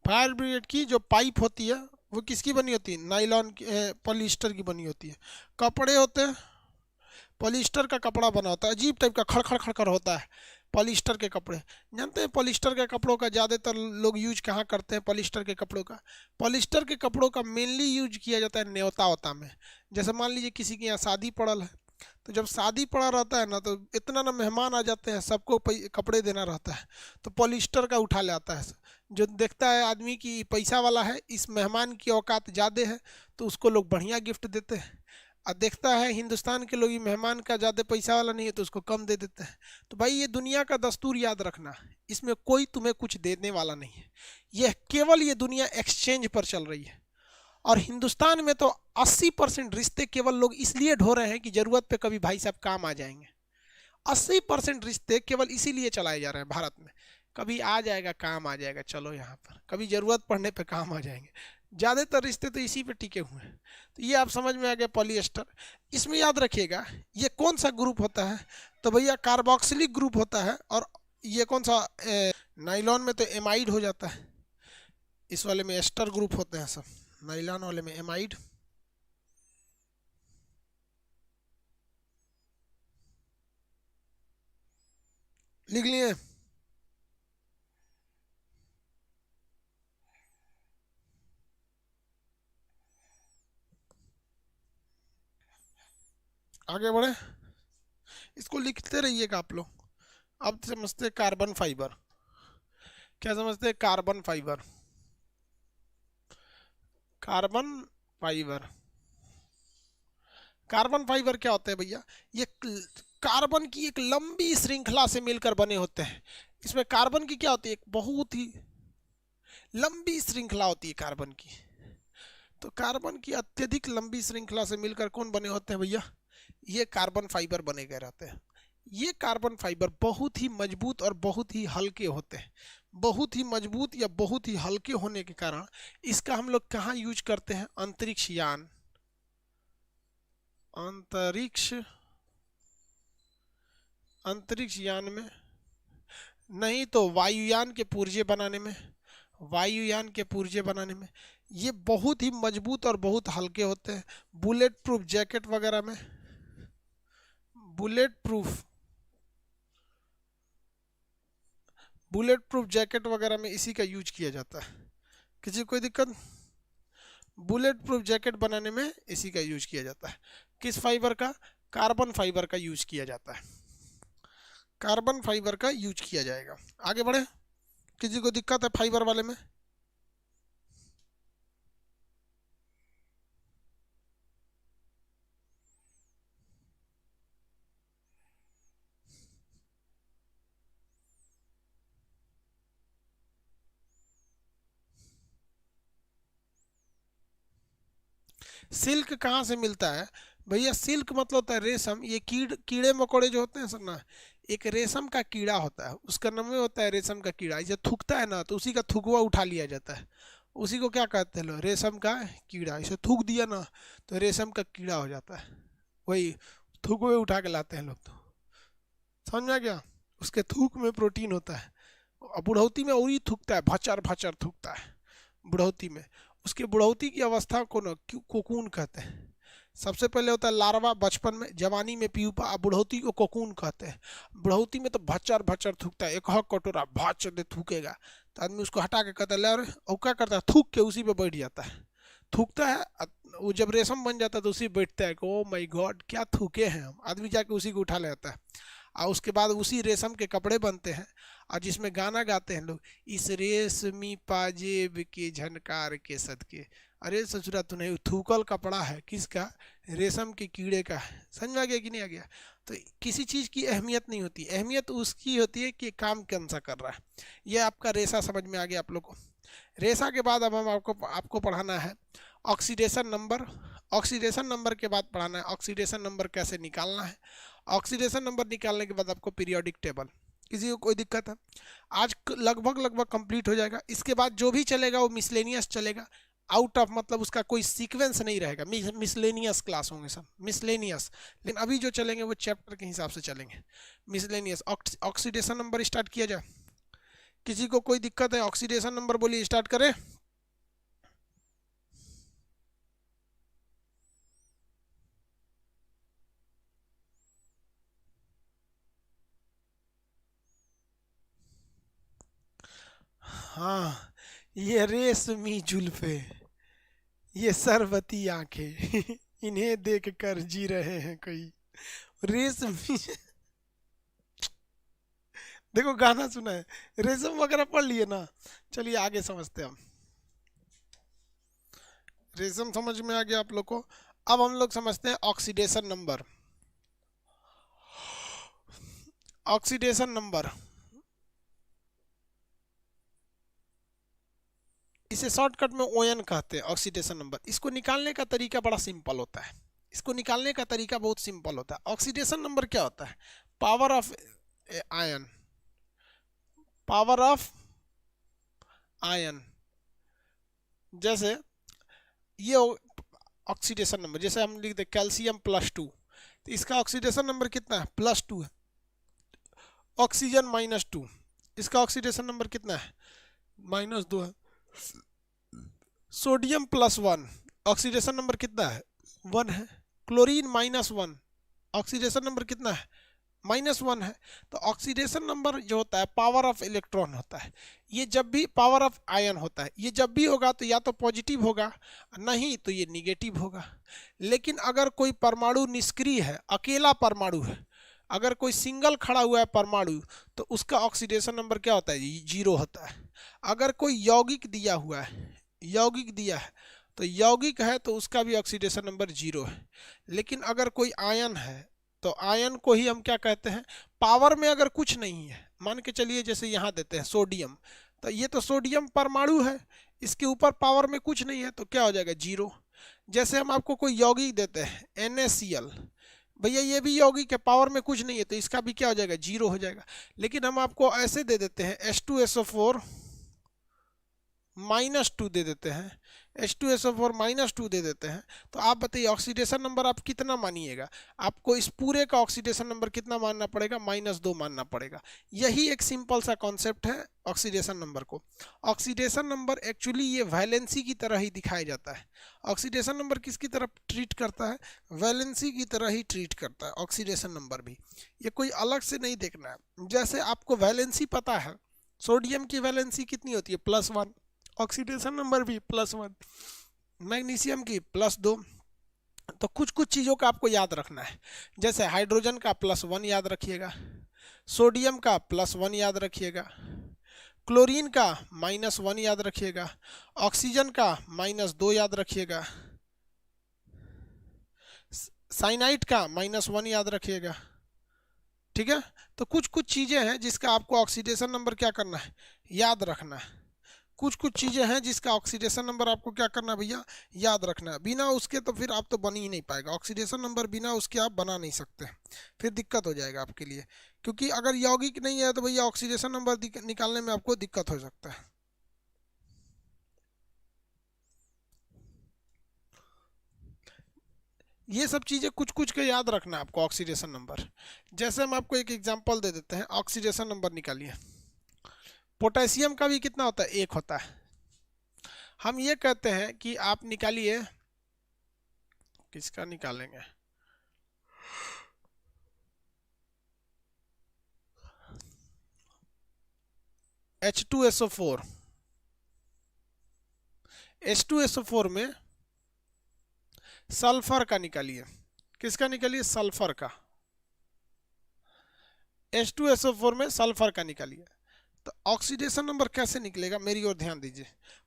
फायर ब्रिगेड की जो पाइप होती है वो किसकी बनी होती है, नाइलॉन की, पॉलिएस्टर की बनी होती है। कपड़े होते हैं, पॉलिएस्टर का कपड़ा बना होता है, अजीब टाइप का खड़ खड़ खड़ होता है पॉलिएस्टर के कपड़े। जानते हैं पॉलिएस्टर के कपड़ों का ज़्यादातर लोग यूज कहाँ करते हैं, पॉलिएस्टर के कपड़ों का, पॉलिएस्टर के कपड़ों का मेनली यूज किया जाता है न्योता वोता में। जैसे मान लीजिए किसी के यहाँ शादी पड़ल है, तो जब शादी पड़ा रहता है ना, तो इतना ना मेहमान आ जाते हैं, सबको कपड़े देना रहता है, तो पॉलिएस्टर का उठा ले आता है। जो देखता है आदमी की पैसा वाला है, इस मेहमान की औकात ज़्यादा है, तो उसको लोग बढ़िया गिफ्ट देते हैं। और देखता है हिंदुस्तान के लोग मेहमान का ज़्यादा पैसा वाला नहीं है, तो उसको कम दे देते हैं। तो भाई ये दुनिया का दस्तूर याद रखना, इसमें कोई तुम्हें कुछ देने वाला नहीं है, यह केवल ये दुनिया एक्सचेंज पर चल रही है। और हिंदुस्तान में तो 80% रिश्ते केवल लोग इसलिए ढो रहे हैं कि ज़रूरत पे कभी भाई साहब काम आ जाएंगे। 80% रिश्ते केवल इसीलिए चलाए जा रहे हैं भारत में, कभी आ जाएगा काम आ जाएगा, चलो यहाँ पर कभी ज़रूरत पड़ने पे काम आ जाएंगे। ज़्यादातर रिश्ते तो इसी पे टिके हुए हैं। तो ये आप समझ में आ गया पॉलिएस्टर। इसमें याद रखिएगा ये कौन सा ग्रुप होता है, तो भैया कार्बोक्सिलिक ग्रुप होता है। और ये कौन सा, नाइलॉन में तो एमाइड हो जाता है, इस वाले में एस्टर ग्रुप होते हैं सब, नाइलॉन वाले में एमाइड। लिख लिए, आगे बढ़े, इसको लिखते रहिएगा आप लोग। अब समझते कार्बन फाइबर, क्या समझते हैं carbon fibre, carbon fibre. Carbon fibre क्या होते हैं भैया, ये कार्बन की एक लंबी श्रृंखला से मिलकर बने होते हैं। इसमें कार्बन की क्या होती है, एक बहुत ही लंबी श्रृंखला होती है कार्बन की। तो कार्बन की अत्यधिक लंबी श्रृंखला से मिलकर कौन बने होते हैं भैया, ये कार्बन फाइबर बने गए रहते हैं। ये कार्बन फाइबर बहुत ही मजबूत और बहुत ही हल्के होते हैं। बहुत ही मजबूत या बहुत ही हल्के होने के कारण इसका हम लोग कहाँ यूज करते हैं, अंतरिक्ष यान, अंतरिक्ष यान में, नहीं तो वायुयान के पुर्जे बनाने में, वायुयान के पुर्जे बनाने में ये बहुत ही मजबूत और बहुत हल्के होते हैं। बुलेट प्रूफ जैकेट वगैरह में, bullet proof, bullet proof jacket वगैरह में इसी का यूज किया जाता है। किसी को कोई दिक्कत? बुलेट प्रूफ जैकेट बनाने में इसी का यूज किया जाता है। किस फाइबर का? कार्बन फाइबर का यूज किया जाता है। कार्बन फाइबर का यूज किया जाएगा। आगे बढ़े। किसी को दिक्कत है फाइबर वाले में? सिल्क कहाँ से मिलता है भैया? सिल्क मतलब होता है रेशम। ये कीड़े मकोड़े जो होते हैं सब ना, एक रेशम का कीड़ा होता है, उसका नाम में होता है रेशम का कीड़ा। इसे थूकता है ना, तो उसी का थुकवा उठा लिया जाता है, उसी को क्या कहते हैं लोग? रेशम का कीड़ा। इसे थूक दिया ना तो रेशम का कीड़ा हो जाता है, वही थूकवे उठा के लाते हैं लोग। तो समझ में आ गया? उसके थूक में प्रोटीन होता है। और बुढ़ौती में और ही थूकता है, भचर भचर थूकता है बुढ़ौती में। उसके बुढ़ौती की अवस्था को ना कोकून कहते हैं। सबसे पहले होता है लार्वा बचपन में, जवानी में प्यूपा, बुढ़ौती को कोकून कहते हैं। बुढ़ौती में तो भचर भचर थूकता है, एक हक कटोरा भच दे थूकेगा, तो आदमी उसको हटा के कहता है ले, और क्या करता है? थूक के उसी पे बैठ जाता है, थूकता है। वो जब रेशम बन जाता है तो उसी बैठता है कि ओ माय गॉड क्या थूके हैं हम। आदमी जाके उसी को उठा लेता है, और उसके बाद उसी रेशम के कपड़े बनते हैं, और जिसमें गाना गाते हैं लोग, इस रेशमी पाजेब के झनकार के सदके। अरे ससुरा तूने थूकल कपड़ा है, किसका? रेशम के कीड़े का है। समझ में आ गया कि नहीं आ गया? तो किसी चीज़ की अहमियत नहीं होती, अहमियत उसकी होती है कि काम कौन सा कर रहा है। यह आपका रेशा समझ में आ गया आप लोग को। रेशा के बाद अब हम आपको पढ़ाना है ऑक्सीडेशन नंबर। ऑक्सीडेशन नंबर के बाद पढ़ाना है ऑक्सीडेशन नंबर कैसे निकालना है। ऑक्सीडेशन नंबर निकालने के बाद आपको पीरियोडिक टेबल। किसी को कोई दिक्कत है? आज लगभग कंप्लीट हो जाएगा। इसके बाद जो भी चलेगा वो मिसलेनियस चलेगा। आउट ऑफ मतलब उसका कोई सीक्वेंस नहीं रहेगा, मिसलेनियस क्लास होंगे सब, मिसलेनियस। लेकिन अभी जो चलेंगे वो चैप्टर के हिसाब से चलेंगे, मिसलेनियस। ऑक्सीडेशन नंबर स्टार्ट किया जाए। किसी को कोई दिक्कत है? ऑक्सीडेशन नंबर बोलिए, स्टार्ट करें। हाँ, ये रेशमी जुल्फे, ये सरबती आंखें इन्हें देख कर जी रहे हैं कई। रेशमी देखो गाना सुना है, रेशम वगैरह पढ़ लिए ना। चलिए आगे समझते हैं हम। रेशम समझ में आ गया आप लोग को। अब हम लोग समझते हैं ऑक्सीडेशन नंबर। ऑक्सीडेशन नंबर, इसे शॉर्टकट में ओएन कहते हैं, ऑक्सीडेशन नंबर। इसको निकालने का तरीका बड़ा सिंपल होता है। इसको निकालने का तरीका बहुत सिंपल होता है। ऑक्सीडेशन नंबर क्या होता है? Power of ion, power of ion. जैसे ये ऑक्सीडेशन नंबर, जैसे हम लिखते कैल्शियम +2, तो इसका ऑक्सीडेशन नंबर कितना है? +2 है। ऑक्सीजन -2, इसका ऑक्सीडेशन नंबर कितना है? -2 है। सोडियम +1, ऑक्सीडेशन नंबर कितना है? 1 है। क्लोरीन -1, ऑक्सीडेशन नंबर कितना है? -1 है। तो ऑक्सीडेशन नंबर जो होता है पावर ऑफ इलेक्ट्रॉन होता है। ये जब भी पावर ऑफ आयन होता है, ये जब भी होगा तो या तो पॉजिटिव होगा, नहीं तो ये निगेटिव होगा। लेकिन अगर कोई परमाणु निष्क्रिय है, अकेला परमाणु है, अगर कोई सिंगल खड़ा हुआ है परमाणु, तो उसका ऑक्सीडेशन नंबर क्या होता है? 0 होता है। अगर कोई यौगिक दिया हुआ है, यौगिक दिया है, तो यौगिक है तो उसका भी ऑक्सीडेशन नंबर 0 है। लेकिन अगर कोई आयन है तो आयन को ही हम क्या कहते हैं? पावर में अगर कुछ नहीं है, मान के चलिए जैसे यहाँ देते हैं सोडियम, तो ये तो सोडियम परमाणु है, इसके ऊपर पावर में कुछ नहीं है, तो क्या हो जाएगा? 0। जैसे हम आपको कोई यौगिक देते हैं NaCl, भैया ये भी यौगिक है, पावर में कुछ नहीं है, तो इसका भी क्या हो जाएगा? 0 हो जाएगा। लेकिन हम आपको ऐसे दे देते हैं H2SO4 -2 दे देते हैं, H2SO4 -2 दे देते हैं, तो आप बताइए ऑक्सीडेशन नंबर आप कितना मानिएगा? आपको इस पूरे का ऑक्सीडेशन नंबर कितना मानना पड़ेगा? -2 मानना पड़ेगा। यही एक सिंपल सा कॉन्सेप्ट है ऑक्सीडेशन नंबर को। ऑक्सीडेशन नंबर एक्चुअली ये वैलेंसी की तरह ही दिखाया जाता है। ऑक्सीडेशन नंबर किसकी तरफ ट्रीट करता है? वैलेंसी की तरह ही ट्रीट करता है ऑक्सीडेशन नंबर भी। ये कोई अलग से नहीं देखना है। जैसे आपको वैलेंसी पता है सोडियम की वैलेंसी कितनी होती है +1, ऑक्सीडेशन नंबर भी +1, मैग्नीशियम की +2। तो कुछ कुछ चीज़ों का आपको याद रखना है, जैसे हाइड्रोजन का +1 याद रखिएगा, सोडियम का +1 याद रखिएगा, क्लोरीन का -1 याद रखिएगा, ऑक्सीजन का -2 याद रखिएगा, साइनाइड का -1 याद रखिएगा। ठीक है, तो कुछ कुछ चीज़ें हैं जिसका आपको ऑक्सीडेशन नंबर क्या करना है, याद रखना है। कुछ कुछ चीज़ें हैं जिसका ऑक्सीडेशन नंबर आपको क्या करना है भैया, याद रखना है। बिना उसके तो फिर आप तो बन ही नहीं पाएगा ऑक्सीडेशन नंबर, बिना उसके आप बना नहीं सकते, फिर दिक्कत हो जाएगा आपके लिए। क्योंकि अगर यौगिक नहीं है तो भैया ऑक्सीडेशन नंबर निकालने में आपको दिक्कत हो सकता है। ये सब चीज़ें कुछ कुछ के याद रखना है आपको ऑक्सीडेशन नंबर। जैसे हम आपको एक एग्जांपल दे देते हैं, ऑक्सीडेशन नंबर निकालिए। पोटेशियम का भी कितना होता है, 1 होता है। हम ये कहते हैं कि आप निकालिए, किसका निकालेंगे, H2SO4। H2SO4 में सल्फर का निकालिए, किसका निकालिए, सल्फर का। H2SO4 में सल्फर का निकालिए। तो ऑक्सीडेशन नंबर कैसे निकलेगा, मेरी ओर ध्यान दीजिए,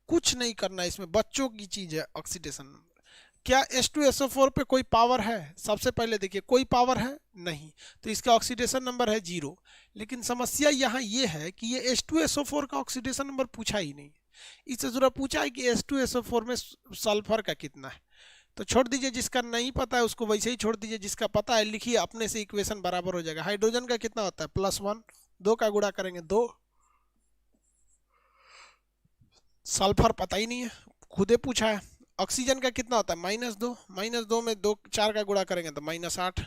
कुछ नहीं करना, इसमें बच्चों की चीज है ऑक्सीडेशन नंबर। क्या H2SO4 पे कोई पावर है, सबसे पहले देखिए कोई पावर है नहीं, तो इसका ऑक्सीडेशन नंबर है 0। लेकिन समस्या यहाँ ये है कि ये H2SO4 का ऑक्सीडेशन नंबर पूछा ही नहीं, इससे जरा पूछा है कि H2SO4 में सल्फर का कितना है। तो छोड़ दीजिए, जिसका नहीं पता है उसको वैसे ही छोड़ दीजिए, जिसका पता है लिखिए, अपने से इक्वेशन बराबर हो जाएगा। हाइड्रोजन का कितना होता है, +1, 2 का गुणा करेंगे 2, सल्फर पता ही नहीं है, खुदे पूछा है। ऑक्सीजन का कितना होता है, -2, -2 में 2 4 का गुणा करेंगे तो -8,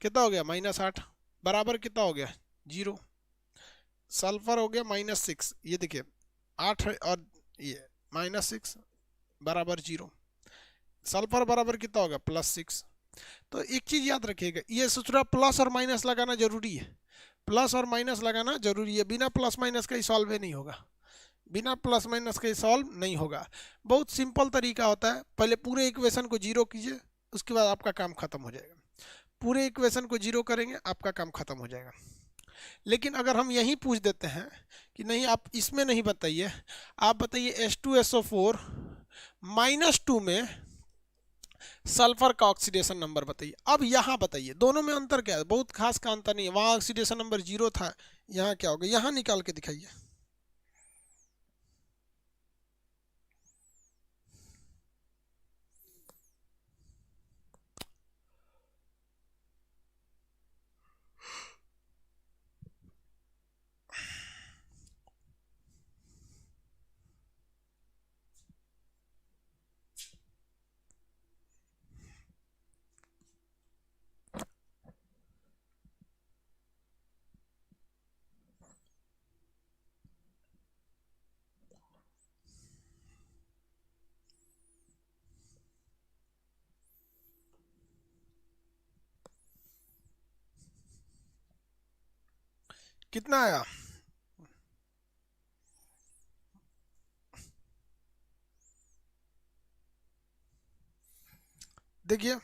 कितना हो गया, -8, बराबर कितना हो गया, 0। सल्फर हो गया -6, ये देखिए 8 और ये -6 बराबर 0, सल्फर बराबर कितना होगा, +6। तो एक चीज याद रखिएगा, ये सूत्र प्लस और माइनस लगाना जरूरी है, प्लस और माइनस लगाना जरूरी है, बिना प्लस माइनस का ही सॉल्व नहीं होगा, बिना प्लस माइनस के सॉल्व नहीं होगा। बहुत सिंपल तरीका होता है, पहले पूरे इक्वेशन को 0 कीजिए, उसके बाद आपका काम खत्म हो जाएगा। पूरे इक्वेशन को 0 करेंगे, आपका काम खत्म हो जाएगा। लेकिन अगर हम यही पूछ देते हैं कि नहीं आप इसमें नहीं बताइए, आप बताइए H2SO4 -2 में सल्फर का ऑक्सीडेशन नंबर बताइए। अब यहाँ बताइए दोनों में अंतर क्या है, बहुत खास का अंतर नहीं है, वहाँ ऑक्सीडेशन नंबर 0 था, यहाँ क्या होगा, यहाँ निकाल के दिखाइए। कितना आया, देखिए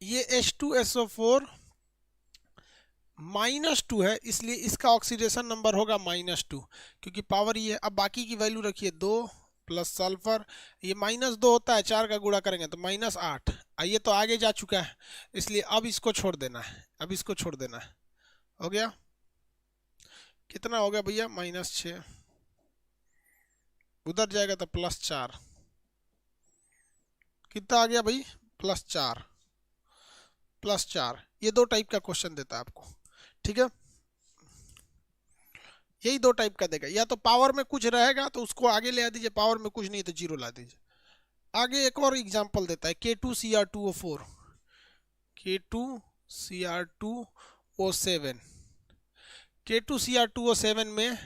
ये H2SO4 -2 है, इसलिए इसका ऑक्सीडेशन नंबर होगा -2, क्योंकि पावर ये है। अब बाकी की वैल्यू रखिए, 2 प्लस सल्फर, ये -2 होता है, 4 का गुणा करेंगे तो -8, ये तो आगे जा चुका है, इसलिए अब इसको छोड़ देना है, अब इसको छोड़ देना है। हो गया, कितना हो गया भैया, -6, उधर जाएगा तो +4, कितना आ गया भाई, +4, +4। ये 2 टाइप का क्वेश्चन देता है आपको, ठीक है, यही 2 टाइप का देगा, या तो पावर में कुछ रहेगा तो उसको आगे ले आ दीजिए, पावर में कुछ नहीं तो 0 ला दीजिए। आगे एक और एग्जांपल देता है, K2Cr2O4, K2Cr2O7, K2Cr2O7 में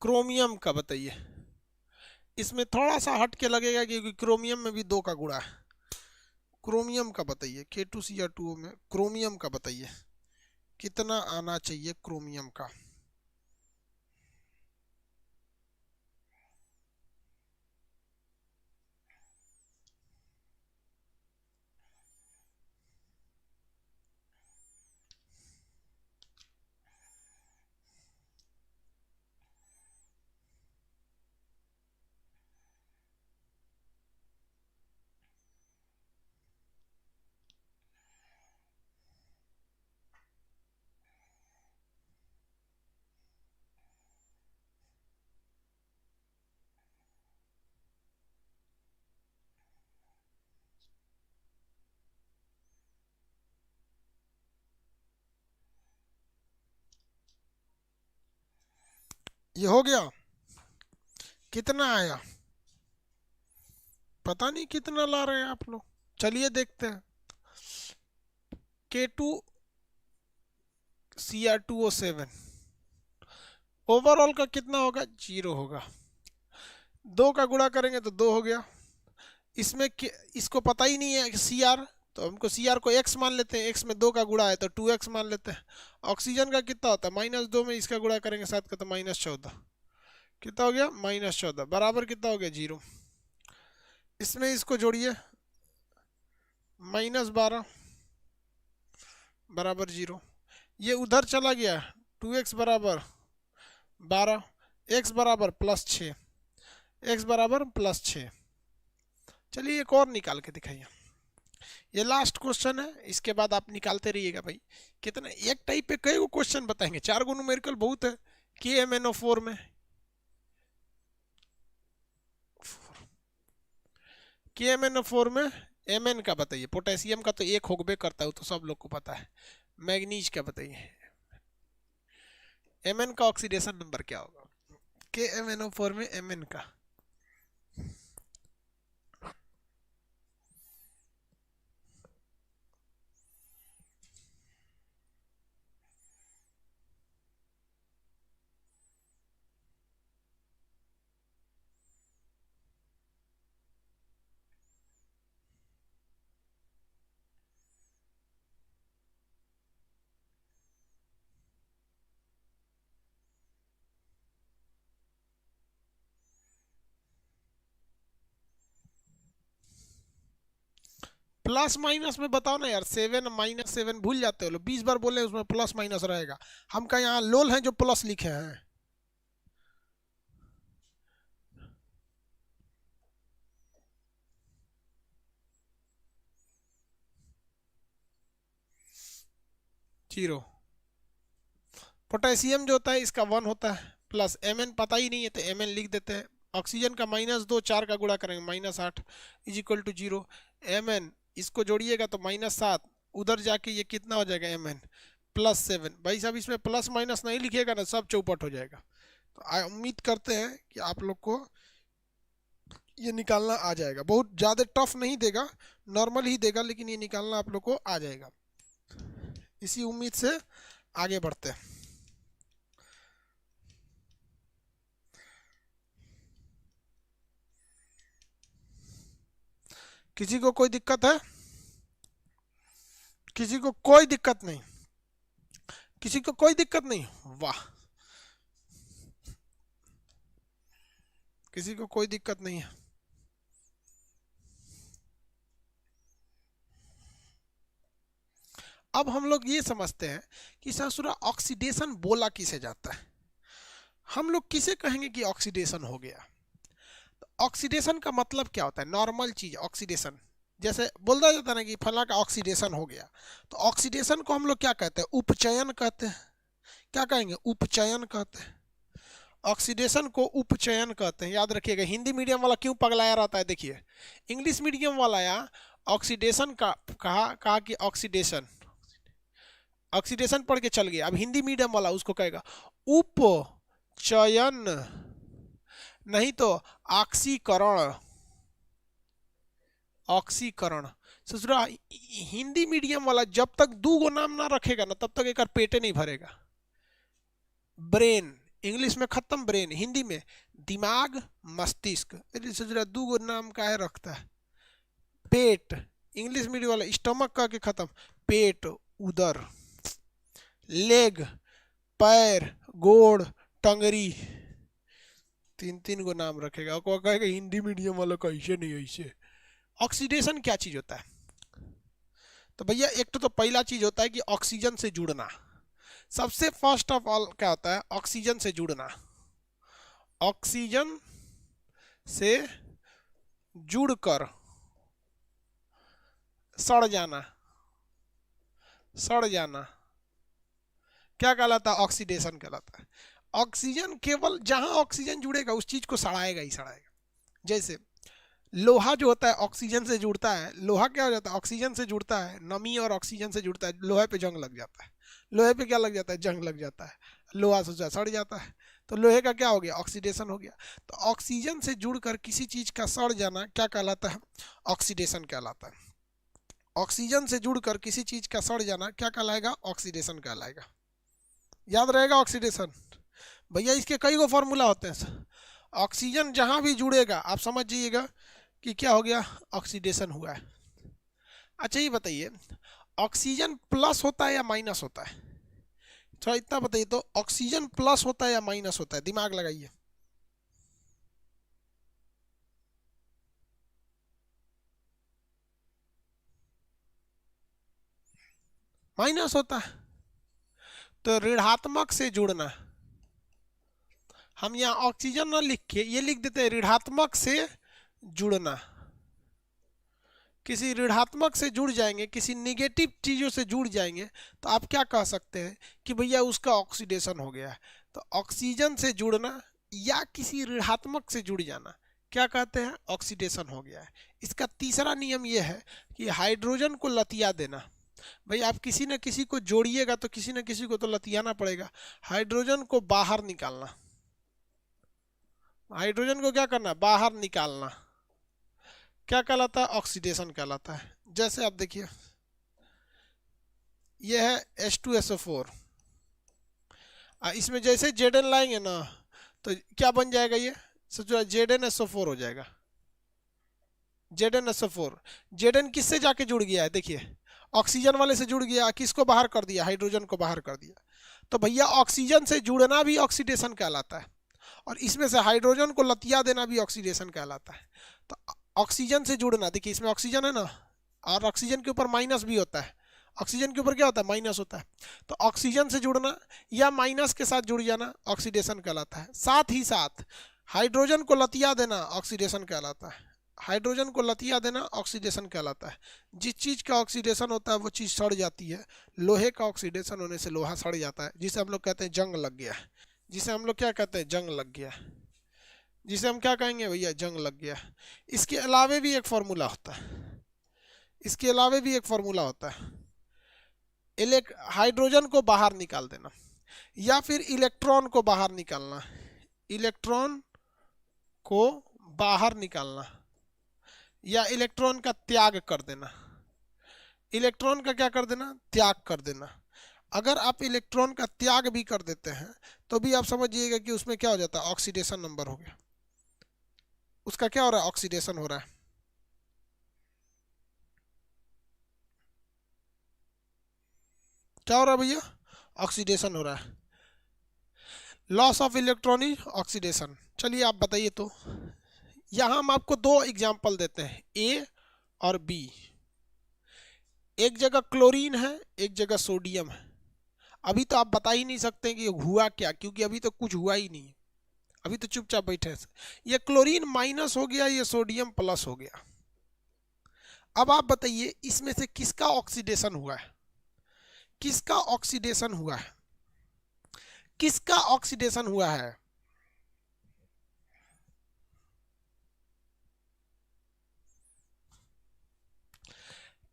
क्रोमियम का बताइए। इसमें थोड़ा सा हट के लगेगा क्योंकि क्रोमियम में भी 2 का गुणा है। क्रोमियम का बताइए, K2Cr2O में क्रोमियम का बताइए, कितना आना चाहिए क्रोमियम का। ये हो गया, कितना आया पता नहीं कितना ला रहे हैं आप लोग, चलिए देखते हैं। K2Cr2O7 ओवरऑल का कितना होगा, 0 होगा। 2 का गुणा करेंगे तो 2 हो गया। इसमें इसको पता ही नहीं है Cr, तो हमको Cr को x मान लेते हैं, x में 2 का गुणा है तो 2x मान लेते हैं। ऑक्सीजन का कितना होता है, -2 में इसका गुणा करेंगे 7 का तो -14, कितना हो गया -14, बराबर कितना हो गया 0। इसमें इसको जोड़िए, -12 बराबर 0। ये उधर चला गया, 2x बराबर 12, x बराबर +6, x बराबर +6। चलिए एक और निकाल के दिखाइए, ये लास्ट क्वेश्चन है, इसके बाद आप निकालते रहिएगा भाई। कितना, एक टाइप पे कई क्वेश्चन बताएंगे, 4 गो न्यूमेरिकल बहुत है। KMnO4 में KMnO4 में Mn का बताइए, पोटेशियम का तो 1 होगबे करता है, तो सब लोग को पता है। मैग्नीज का बताइए, Mn का ऑक्सीडेशन नंबर क्या होगा, KMnO4 में Mn का। प्लस माइनस में बताओ ना यार, 7 -7 भूल जाते हो लोग, 20 बार बोले उसमें प्लस माइनस रहेगा। हम का यहाँ लोल हैं जो प्लस लिखे हैं। जीरो। पोटेशियम जो होता है इसका 1 होता है, प्लस Mn पता ही नहीं है तो Mn लिख देते हैं। ऑक्सीजन का -2, 4 का गुणा करेंगे -8 = 0। Mn इसको जोड़िएगा तो -7, उधर जाके ये कितना हो जाएगा Mn +7। भाई साहब इसमें प्लस माइनस नहीं लिखिएगा ना, सब चौपट हो जाएगा। तो उम्मीद करते हैं कि आप लोग को ये निकालना आ जाएगा, बहुत ज़्यादा टफ नहीं देगा, नॉर्मल ही देगा, लेकिन ये निकालना आप लोग को आ जाएगा। इसी उम्मीद से आगे बढ़ते हैं। किसी को कोई दिक्कत है, किसी को कोई दिक्कत नहीं, किसी को कोई दिक्कत नहीं, वाह, किसी को कोई दिक्कत नहीं है। अब हम लोग ये समझते हैं कि ससुरा ऑक्सीडेशन बोला किसे जाता है। हम लोग किसे कहेंगे कि ऑक्सीडेशन हो गया, तो ऑक्सीडेशन का मतलब क्या होता है, नॉर्मल चीज ऑक्सीडेशन, जैसे बोला जाता है ना कि फला का ऑक्सीडेशन हो गया, तो ऑक्सीडेशन को हम लोग क्या कहते हैं, उपचयन कहते हैं। क्या कहेंगे, उपचयन कहते हैं। ऑक्सीडेशन को उपचयन कहते हैं, याद रखिएगा। हिंदी मीडियम वाला क्यों पगलाया रहता है, देखिए इंग्लिश मीडियम वाला या ऑक्सीडेशन का कहा कि ऑक्सीडेशन, ऑक्सीडेशन पढ़ के चल गया। अब हिंदी मीडियम वाला उसको कहेगा उपचयन, नहीं तो ऑक्सीकरण, ऑक्सीकरण। ससुरा हिंदी मीडियम वाला जब तक 2 गो नाम ना रखेगा ना, तब तक एक पेटे नहीं भरेगा। ब्रेन इंग्लिश में खत्म, ब्रेन हिंदी में दिमाग, मस्तिष्क। ससुरा 2 गो नाम का है रखता है। पेट इंग्लिश मीडियम वाला स्टमक का के खत्म, पेट, उदर। लेग पैर, गोड़, टंगरी, 3 गो नाम रखेगा। और कहेगा हिंदी मीडियम वाला का ऐसे नहीं ऐसे। ऑक्सीडेशन क्या चीज होता है, तो भैया एक तो पहला चीज होता है कि ऑक्सीजन से जुड़ना। सबसे फर्स्ट ऑफ ऑल क्या होता है, ऑक्सीजन से जुड़ना। ऑक्सीजन से जुड़कर सड़ जाना, सड़ जाना क्या कहलाता है, ऑक्सीडेशन कहलाता है। ऑक्सीजन केवल जहां ऑक्सीजन जुड़ेगा उस चीज को सड़ाएगा ही सड़ाएगा। जैसे लोहा जो होता है ऑक्सीजन से जुड़ता है, लोहा क्या हो जाता है, ऑक्सीजन से जुड़ता है, नमी और ऑक्सीजन से जुड़ता है, लोहे पे जंग लग जाता है। लोहे पे क्या लग जाता है, जंग लग जाता है, लोहा से सड़ जाता है। तो लोहे का क्या हो गया, ऑक्सीडेशन हो गया। तो ऑक्सीजन से जुड़कर किसी चीज का सड़ जाना क्या कहलाता है, ऑक्सीडेशन कहलाता है। ऑक्सीजन से जुड़कर किसी चीज का सड़ जाना क्या कहलाएगा, ऑक्सीडेशन कहलाएगा। याद रहेगा ऑक्सीडेशन भैया, इसके कई गो फॉर्मूला होते हैं। ऑक्सीजन जहां भी जुड़ेगा आप समझ जाइएगा कि क्या हो गया, ऑक्सीडेशन हुआ है। अच्छा ये बताइए, ऑक्सीजन प्लस होता है या माइनस होता है, थोड़ा इतना बताइए तो, ऑक्सीजन प्लस होता है या माइनस होता है, दिमाग लगाइए। माइनस होता है। तो ऋणात्मक से जुड़ना, हम यहाँ ऑक्सीजन ना लिख के ये लिख देते हैं ऋणात्मक से जुड़ना। किसी ऋणात्मक से जुड़ जाएंगे, किसी निगेटिव चीज़ों से जुड़ जाएंगे तो आप क्या कह सकते हैं कि भैया उसका ऑक्सीडेशन हो गया है। तो ऑक्सीजन से जुड़ना या किसी ऋणात्मक से जुड़ जाना क्या कहते हैं, ऑक्सीडेशन हो गया है। इसका तीसरा नियम यह है कि हाइड्रोजन को लतिया देना। भाई आप किसी न किसी को जोड़िएगा तो किसी न किसी को तो लतियाना पड़ेगा। हाइड्रोजन को बाहर निकालना, हाइड्रोजन को क्या करना, बाहर निकालना, क्या कहलाता है, ऑक्सीडेशन कहलाता है। जैसे आप देखिए यह है H2SO4, इसमें जैसे Zn लाएंगे ना तो क्या बन जाएगा, ये सोचो ZnSO4 हो जाएगा। ZnSO4, Zn किससे जाके जुड़ गया है, देखिए ऑक्सीजन वाले से जुड़ गया, किसको बाहर कर दिया, हाइड्रोजन को बाहर कर दिया। तो भैया ऑक्सीजन से जुड़ना भी ऑक्सीडेशन कहलाता है, और इसमें से हाइड्रोजन को लतिया देना भी ऑक्सीडेशन कहलाता है। तो ऑक्सीजन से जुड़ना, देखिए इसमें ऑक्सीजन है ना, और ऑक्सीजन के ऊपर माइनस भी होता है, ऑक्सीजन के ऊपर क्या होता है, माइनस होता है। तो ऑक्सीजन से जुड़ना या माइनस के साथ जुड़ जाना ऑक्सीडेशन कहलाता है। साथ ही साथ हाइड्रोजन को लतिया देना ऑक्सीडेशन कहलाता है, हाइड्रोजन को लतिया देना ऑक्सीडेशन कहलाता है। जिस चीज़ का ऑक्सीडेशन होता है वो चीज़ सड़ जाती है। लोहे का ऑक्सीडेशन होने से लोहा सड़ जाता है, जिसे हम लोग कहते हैं जंग लग गया, जिसे हम लोग क्या कहते हैं, जंग लग गया, जिसे हम क्या कहेंगे भैया, जंग लग गया। इसके अलावे भी एक फार्मूला होता है, इसके अलावे भी एक फार्मूला होता है, हाइड्रोजन को बाहर निकाल देना या फिर इलेक्ट्रॉन को बाहर निकालना, इलेक्ट्रॉन को बाहर निकालना या इलेक्ट्रॉन का त्याग कर देना, इलेक्ट्रॉन का क्या कर देना, त्याग कर देना। अगर आप इलेक्ट्रॉन का त्याग भी कर देते हैं तो भी आप समझिएगा कि उसमें क्या हो जाता है, ऑक्सीडेशन नंबर हो गया, उसका क्या हो रहा है, ऑक्सीडेशन हो रहा है। क्या हो रहा है भैया, ऑक्सीडेशन हो रहा है। Loss of electron is oxidation. चलिए आप बताइए तो, यहां हम आपको दो एग्जांपल देते हैं, ए और बी। एक जगह क्लोरीन है, एक जगह सोडियम है। अभी तो आप बता ही नहीं सकते कि हुआ क्या, क्योंकि अभी तो कुछ हुआ ही नहीं, अभी तो चुपचाप बैठे हैं। ये क्लोरीन माइनस हो गया, ये सोडियम प्लस हो गया। अब आप बताइए इसमें से किसका ऑक्सीडेशन हुआ है, किसका ऑक्सीडेशन हुआ है, किसका ऑक्सीडेशन हुआ है,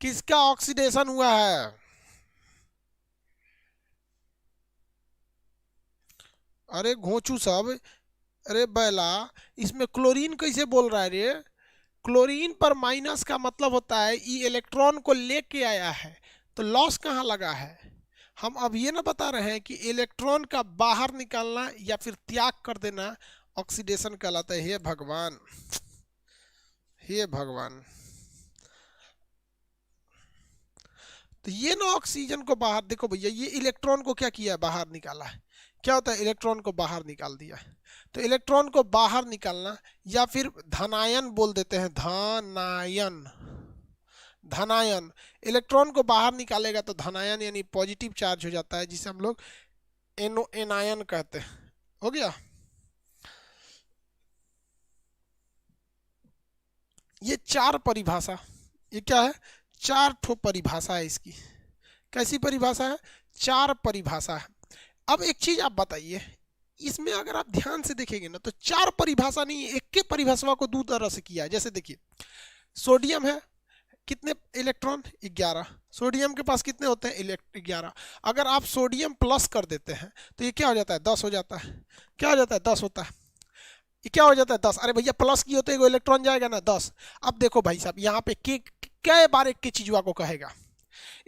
किसका ऑक्सीडेशन हुआ है। अरे घोंचू सब, अरे बैला, इसमें क्लोरीन कैसे बोल रहा है रे, क्लोरीन पर माइनस का मतलब होता है ई इलेक्ट्रॉन को लेके आया है, तो लॉस कहाँ लगा है। हम अब ये ना बता रहे हैं कि इलेक्ट्रॉन का बाहर निकालना या फिर त्याग कर देना ऑक्सीडेशन कहलाता है। हे भगवान, हे भगवान। तो ये ना ऑक्सीजन को बाहर, देखो भैया ये इलेक्ट्रॉन को क्या किया है, बाहर निकाला है। क्या होता है, इलेक्ट्रॉन को बाहर निकाल दिया है। तो इलेक्ट्रॉन को बाहर निकालना या फिर धनायन बोल देते हैं, धनायन, धनायन। इलेक्ट्रॉन को बाहर निकालेगा तो धनायन यानी पॉजिटिव चार्ज हो जाता है, जिसे हम लोग एनायन कहते हैं। हो गया। ये चार परिभाषा, ये क्या है, चार ठो परिभाषा है इसकी। कैसी परिभाषा है, चार परिभाषा है। अब एक चीज आप बताइए, इसमें अगर आप ध्यान से देखेंगे ना तो चार परिभाषा नहीं, एक के परिभाषा को दो तरह से किया है। जैसे देखिए सोडियम है, कितने इलेक्ट्रॉन? 11। सोडियम के पास कितने होते हैं? 11। अगर आप सोडियम प्लस कर देते हैं तो ये क्या हो जाता है? 10 हो जाता है। क्या हो जाता है? 10 होता है। ये क्या हो जाता है? 10। अरे भैया प्लस की होते हैं इलेक्ट्रॉन जाएगा ना 10। अब देखो भाई साहब यहाँ पे कै बार एक की चीजवा को कहेगा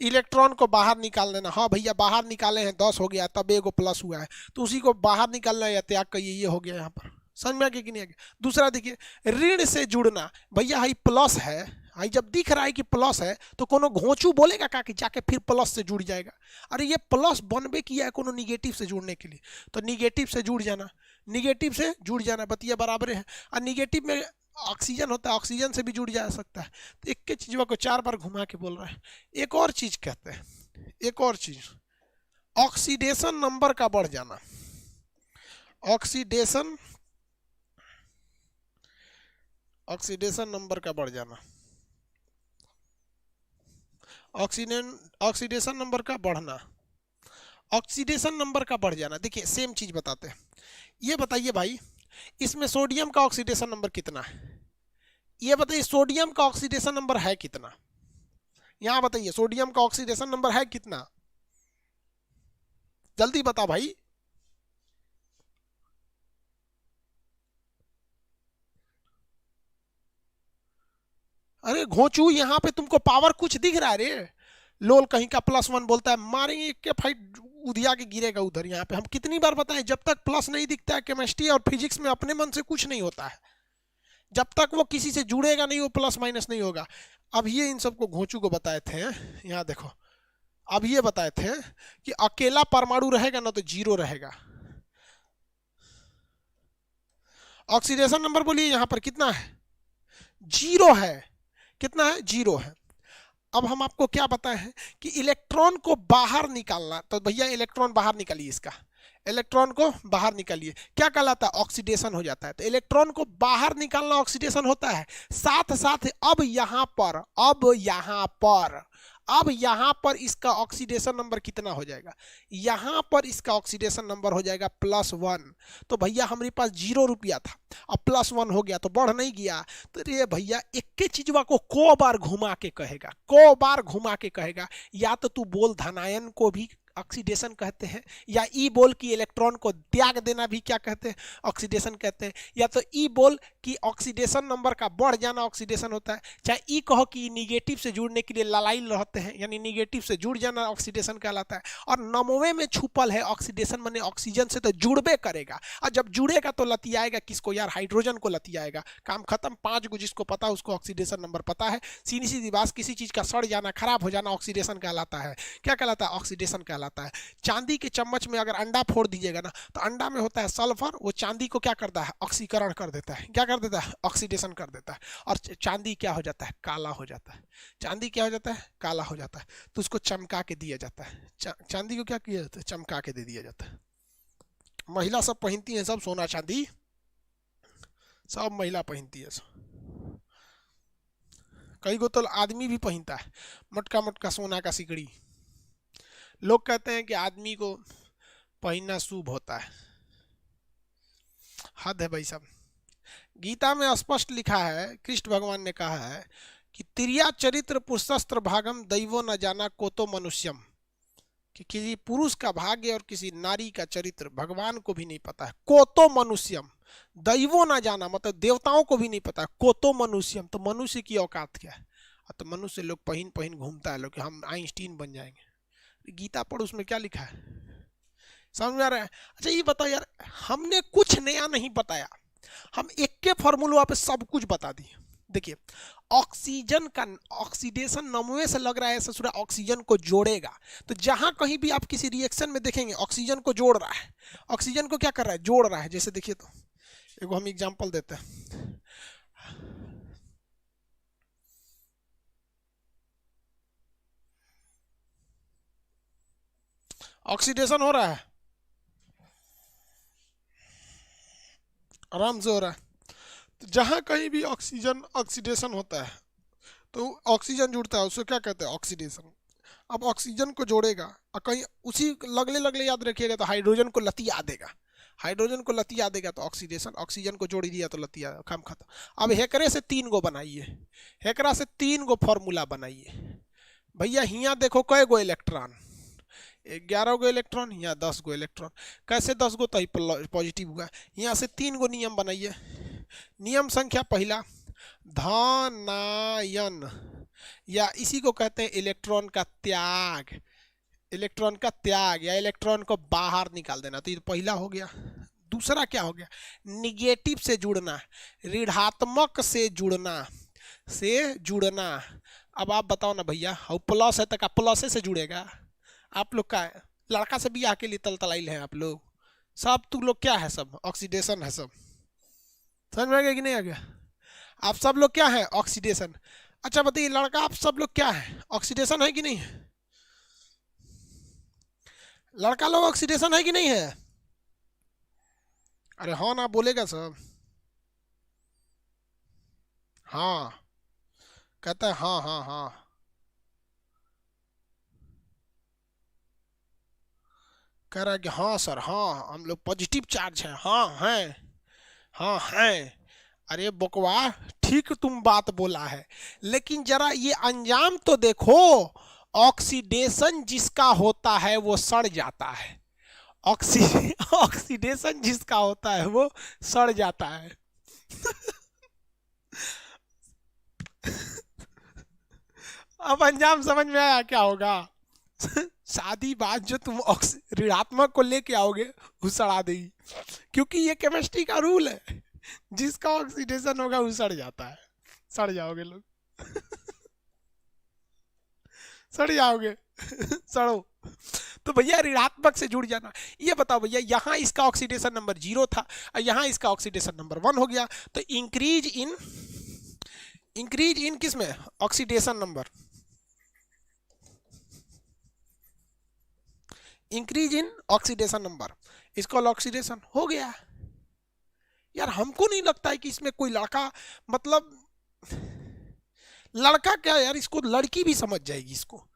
इलेक्ट्रॉन को बाहर निकाल देना। हाँ भैया बाहर निकाले हैं 10 हो गया तब एगो प्लस हुआ है, तो उसी को बाहर निकालना या त्याग करिए, ये हो गया यहाँ पर। समझ में आ गया कि नहीं आ गया? दूसरा देखिए ऋण से जुड़ना। भैया हाई प्लस है, हाई जब दिख रहा है कि प्लस है तो कोनो घोंचू बोलेगा का कि जाके फिर प्लस से जुड़ जाएगा? अरे ये प्लस बनबे किया है कोनो निगेटिव से जुड़ने के लिए, तो निगेटिव से जुड़ जाना, निगेटिव से जुड़ जाना, बतिया बराबर है। और निगेटिव में ऑक्सीजन होता है, ऑक्सीजन से भी जुड़ जा सकता है। तो एक के चीज को 4 बार घुमा के बोल रहा है। एक और चीज कहते हैं, एक और चीज, ऑक्सीडेशन नंबर का बढ़ जाना। ऑक्सीडेशन नंबर का बढ़ जाना, ऑक्सीडेशन नंबर का बढ़ना, ऑक्सीडेशन नंबर का बढ़ जाना। देखिए सेम चीज बताते हैं। ये बताइए भाई इसमें सोडियम का ऑक्सीडेशन नंबर कितना है? ये बताइए सोडियम का ऑक्सीडेशन नंबर है कितना? यहां बताइए सोडियम का ऑक्सीडेशन नंबर है कितना? जल्दी बता भाई। अरे घोंचू यहाँ पे तुमको पावर कुछ दिख रहा है रे? लोल कहीं का +1 बोलता है, मारेंगे एक के फाइट उधिया के गिरेगा उधर। यहाँ पे हम कितनी बार बताएं जब तक प्लस नहीं दिखता है केमिस्ट्री और फिजिक्स में अपने मन से कुछ नहीं होता है। जब तक वो किसी से जुड़ेगा नहीं वो प्लस माइनस नहीं होगा। अब ये इन सबको घोंचू को बताए थे, यहाँ देखो अब ये बताए थे कि अकेला परमाणु रहेगा ना तो 0 रहेगा। ऑक्सीडेशन नंबर बोलिए यहाँ पर कितना है? 0 है। कितना है? 0 है। अब हम आपको क्या बताए हैं कि इलेक्ट्रॉन को बाहर निकालना, तो भैया इलेक्ट्रॉन बाहर निकालिए, इसका इलेक्ट्रॉन को बाहर निकालिए, क्या कहलाता है? ऑक्सीडेशन हो जाता है। तो इलेक्ट्रॉन को बाहर निकालना ऑक्सीडेशन होता है। साथ साथ अब यहाँ पर इसका ऑक्सीडेशन नंबर कितना हो जाएगा? यहाँ पर इसका ऑक्सीडेशन नंबर हो जाएगा +1। तो भैया हमारे पास 0 रुपया था, अब +1 हो गया तो बढ़ नहीं गया। तो ये भैया एक के चीजवा को बार घुमा के कहेगा, बार घुमा के कहेगा। या तो तू बोल धनायन को भी ऑक्सीडेशन कहते हैं, या ई बोल कि इलेक्ट्रॉन को त्याग देना भी क्या कहते हैं? ऑक्सीडेशन कहते हैं। या तो ई बोल कि ऑक्सीडेशन नंबर का बढ़ जाना ऑक्सीडेशन होता है, चाहे ई कहो कि निगेटिव से जुड़ने के लिए ललाइल रहते हैं, यानी निगेटिव से जुड़ जाना ऑक्सीडेशन कहलाता है। और नमोवे में छुपल है ऑक्सीडेशन, माने ऑक्सीजन से तो जुड़बे करेगा, और जब जुड़ेगा तो लतियाएगा किसको यार? हाइड्रोजन को लतियाएगा। काम खत्म। 5 गो जिसको पता उसको ऑक्सीडेशन नंबर पता है। सीधी सीधी बात, किसी चीज का सड़ जाना, खराब हो जाना ऑक्सीडेशन कहलाता है। क्या कहलाता है? ऑक्सीडेशन कहलाता है। चांदी के चम्मच में अगर अंडा फोड़ दीजिएगा ना तो अंडा में होता है सल्फर, वो चांदी को क्या करता है? ऑक्सीकरण कर देता है। क्या कर देता है? ऑक्सीडेशन कर देता है। और चांदी क्या हो जाता है? काला हो जाता है। चांदी क्या हो जाता है? काला हो जाता है। तो उसको चमका के दिया जाता है। चांदी को क्या किया जाता है? चमका के दे दिया जाता है। महिला सब पहनती है, सब सोना चांदी सब महिला पहनती है सब। कई गो तो आदमी भी पहनता है मोटका मोटका सोना का सिकड़ी। लोग कहते हैं कि आदमी को पहनना शुभ होता है। हद है भाई साहब। गीता में स्पष्ट लिखा है, कृष्ण भगवान ने कहा है कि तिर्या चरित्र पुरुषस्त्र भागम दैवो न जाना कोतो मनुष्यम, कि किसी पुरुष का भाग्य और किसी नारी का चरित्र भगवान को भी नहीं पता है। कोतो मनुष्यम, दैवो न जाना मतलब देवताओं को भी नहीं पता है। कोतो मनुष्यम, तो मनुष्य की औकात क्या है? तो मनुष्य लोग पहन घूमता है लोग कि हम आइंस्टीन बन जाएंगे। गीता पढ़, उसमें क्या लिखा है? समझ में आ रहा है? अच्छा ये बताओ यार, हमने कुछ नया नहीं बताया, हम एक के फॉर्मूला पे सब कुछ बता दिए। देखिए ऑक्सीजन का ऑक्सीडेशन नमूने से लग रहा है ससुरा ऑक्सीजन को जोड़ेगा। तो जहां कहीं भी आप किसी रिएक्शन में देखेंगे ऑक्सीजन को जोड़ रहा है, ऑक्सीजन को क्या कर रहा है? जोड़ रहा है। जैसे देखिए तो एगो हम एग्जांपल देते हैं। ऑक्सीडेशन हो रहा है, आराम से हो रहा है। तो जहां कहीं भी ऑक्सीजन ऑक्सीडेशन होता है तो ऑक्सीजन जुड़ता है, उसको क्या कहते हैं? ऑक्सीडेशन। अब ऑक्सीजन को जोड़ेगा और कहीं उसी लगले लगले याद रखिएगा तो हाइड्रोजन को लतिया देगा। हाइड्रोजन को लतिया देगा तो ऑक्सीडेशन, ऑक्सीजन को जोड़ दिया तो लतिया, काम खत्म। अब हेकरे से 3 गो बनाइए, हेकरा से 3 गो फॉर्मूला बनाइए। भैया हियाँ देखो कई गो इलेक्ट्रॉन, 11 गो इलेक्ट्रॉन, यहाँ 10 गो इलेक्ट्रॉन। कैसे 10 गो, तो पॉजिटिव हुआ। यहाँ से 3 गो नियम बनाइए। नियम संख्या पहला, धनायन, या इसी को कहते हैं इलेक्ट्रॉन का त्याग, इलेक्ट्रॉन का त्याग या इलेक्ट्रॉन को बाहर निकाल देना। तो ये पहला हो गया। दूसरा क्या हो गया, निगेटिव से जुड़ना, ऋणात्मक से जुड़ना। अब आप बताओ ना भैया, और प्लस है तो प्लस से जुड़ेगा? आप लोग का लड़का से भी आके लिए तलतलाइल है आप लोग सब, तुम लोग क्या है, सब ऑक्सीडेशन है सब। समझ में आ गया कि नहीं आ गया? आप सब लोग क्या है, ऑक्सीडेशन। अच्छा बताइए लड़का, आप सब लोग क्या है, ऑक्सीडेशन है कि नहीं है? लड़का लोग ऑक्सीडेशन है कि नहीं है? अरे हाँ ना बोलेगा सब। हाँ कहता है हाँ हाँ हाँ। कह रहा है कि हाँ सर, हाँ हम लोग पॉजिटिव चार्ज है, हाँ हैं, हाँ हैं। अरे बकवा, ठीक तुम बात बोला है, लेकिन जरा ये अंजाम तो देखो। ऑक्सीडेशन जिसका होता है वो सड़ जाता है, ऑक्सीडेशन जिसका होता है वो सड़ जाता है। अब अंजाम समझ में आया क्या होगा? शादी बात जो तुम ऋणात्मक को लेके आओगे वो सड़ा देगी, क्योंकि ये केमिस्ट्री का रूल है, जिसका ऑक्सीडेशन होगा वो सड़ जाता है। सड़ जाओगे लोग, सड़ जाओगे। सड़ो। तो भैया ऋणात्मक से जुड़ जाना। ये बताओ भैया, यहाँ इसका ऑक्सीडेशन नंबर 0 था और यहाँ इसका ऑक्सीडेशन नंबर 1 हो गया, तो इंक्रीज इन किस में, oxidation number, increase in oxidation number, इसका ऑक्सीडेशन हो गया। यार हमको नहीं लगता है कि इसमें कोई लड़का, मतलब लड़का क्या यार, इसको लड़की भी समझ जाएगी इसको।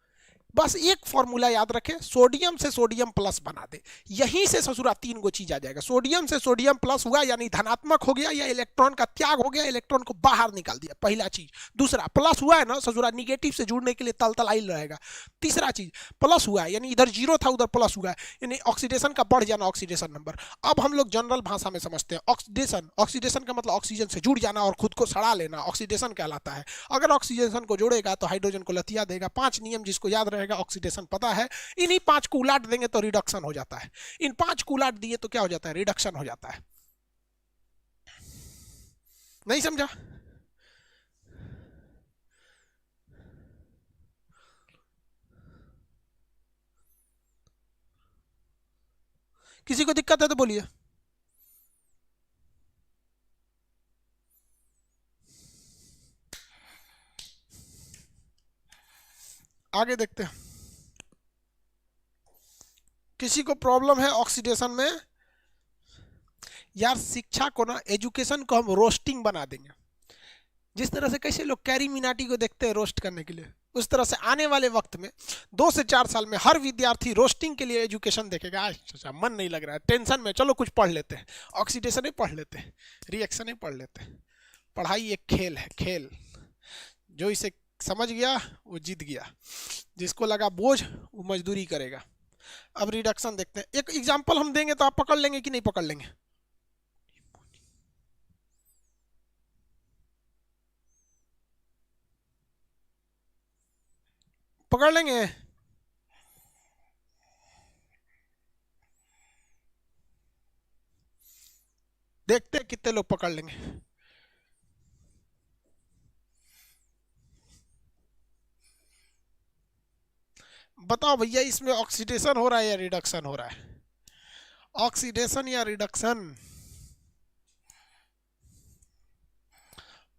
बस एक फॉर्मूला याद रखें, सोडियम से सोडियम प्लस बना दे, यहीं से ससुरा 3 गो चीज आ जाएगा। सोडियम से सोडियम प्लस हुआ यानी धनात्मक हो गया, या इलेक्ट्रॉन का त्याग हो गया, इलेक्ट्रॉन को बाहर निकाल दिया, पहला चीज। दूसरा प्लस हुआ है ना ससुरा, निगेटिव से जुड़ने के लिए तलतलाइल रहेगा। तीसरा चीज प्लस हुआ है, यानी इधर 0 था उधर प्लस हुआ है, यानी ऑक्सीडेशन का बढ़ जाना, ऑक्सीडेशन नंबर। अब हम लोग जनरल भाषा में समझते हैं ऑक्सीडेशन, ऑक्सीडेशन का मतलब ऑक्सीजन से जुड़ जाना और खुद को सड़ा लेना, ऑक्सीडेशन कहलाता है। अगर ऑक्सीडेशन को जोड़ेगा तो हाइड्रोजन को लतिया देगा। 5 नियम जिसको याद रहेगा, ऑक्सीडेशन पता है, इन्हीं 5 को उलाट देंगे तो रिडक्शन हो जाता है। इन 5 को उलाट दिए तो क्या हो जाता है, रिडक्शन हो जाता है। नहीं समझा? किसी को दिक्कत है तो बोलिए। आगे देखते हैं। किसी को प्रॉब्लम है ऑक्सीडेशन में? यार शिक्षा को ना, एजुकेशन को हम रोस्टिंग बना देंगे। जिस तरह से कैसे लोग कैरी मिनाटी को देखते हैं रोस्ट करने के लिए, उस तरह से आने वाले वक्त में 2 से 4 साल में हर विद्यार्थी रोस्टिंग के लिए एजुकेशन देखेगा। अच्छा मन नहीं लग रहा है, टेंशन में, चलो कुछ पढ़ लेते हैं, ऑक्सीडेशन ही पढ़ लेते हैं, रिएक्शन ही पढ़ लेते हैं। पढ़ाई एक खेल है, खेल। जो इसे समझ गया वो जीत गया, जिसको लगा बोझ वो मजदूरी करेगा। अब रिडक्शन देखते हैं, एक एग्जाम्पल हम देंगे तो आप पकड़ लेंगे कि नहीं पकड़ लेंगे? पकड़ लेंगे? देखते हैं कितने लोग पकड़ लेंगे। बताओ भैया, इसमें ऑक्सीडेशन हो रहा है या रिडक्शन हो रहा है? ऑक्सीडेशन या रिडक्शन?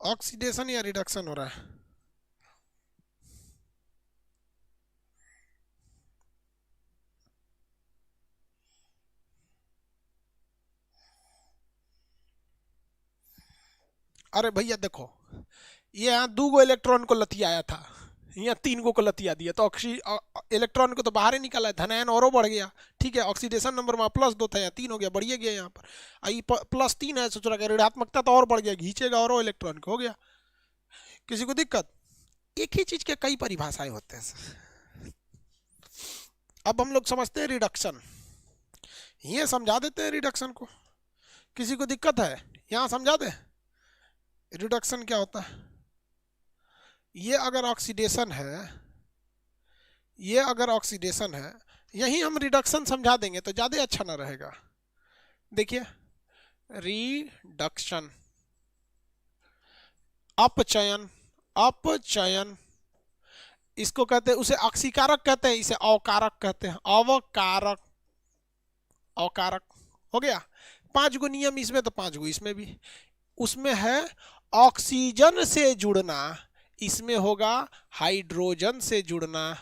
ऑक्सीडेशन या रिडक्शन हो रहा है? अरे भैया देखो, ये यहाँ 2 गो इलेक्ट्रॉन को लतियाया था, यहाँ 3 को लतिया दिया तो इलेक्ट्रॉन को तो बाहर ही निकाला है, धनायन और बढ़ गया। ठीक है, ऑक्सीडेशन नंबर में +2 था, यहाँ 3 हो गया, बढ़िए गया यहाँ पर। आई +3 है, सोच रहा ऋणात्मकता तो और बढ़ गया, खींचेगा और इलेक्ट्रॉन को, हो गया। किसी को दिक्कत? एक ही चीज के कई परिभाषाएं होते हैं। अब हम लोग समझते हैं रिडक्शन, ये समझा देते हैं रिडक्शन को। किसी को दिक्कत है? यहाँ समझा दे रिडक्शन क्या होता है। ये अगर ऑक्सीडेशन है, ये अगर ऑक्सीडेशन है, यही हम रिडक्शन समझा देंगे तो ज्यादा अच्छा ना रहेगा। देखिए रिडक्शन, अपचयन, अपचयन इसको कहते हैं, उसे अक्षीकारक कहते हैं, इसे अवकारक कहते हैं, अवकारक, अवकारक, हो गया। 5 गो नियम इसमें तो 5 गो इसमें भी। उसमें है ऑक्सीजन से जुड़ना, इसमें होगा हाइड्रोजन से जुड़ना,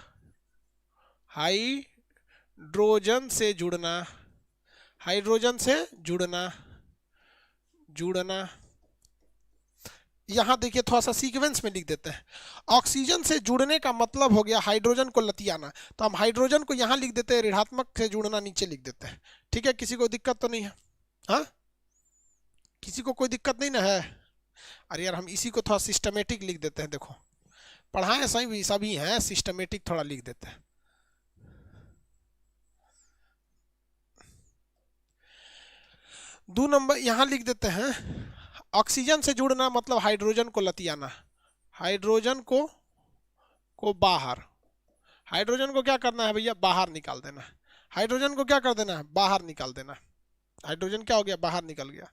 हाइड्रोजन से जुड़ना, हाइड्रोजन से जुड़ना, जुड़ना। यहां देखिए थोड़ा सा सीक्वेंस में लिख देते हैं। ऑक्सीजन से जुड़ने का मतलब हो गया हाइड्रोजन को लतियाना, तो हम हाइड्रोजन को यहां लिख देते हैं, ऋणात्मक से जुड़ना नीचे लिख देते हैं। ठीक है, किसी को दिक्कत तो नहीं है? हाँ, किसी को कोई दिक्कत नहीं ना है? अरे यार हम इसी को थोड़ा सिस्टमेटिक लिख देते हैं, देखो पढ़ाएं सही सभी हैं, सिस्टमेटिक थोड़ा लिख देते हैं। 2 नंबर यहां लिख देते हैं, ऑक्सीजन से जुड़ना मतलब हाइड्रोजन को लतियाना, हाइड्रोजन को बाहर, हाइड्रोजन को क्या करना है भैया? बाहर निकाल देना। हाइड्रोजन को क्या कर देना है? बाहर निकाल देना। हाइड्रोजन क्या हो गया? बाहर निकल गया।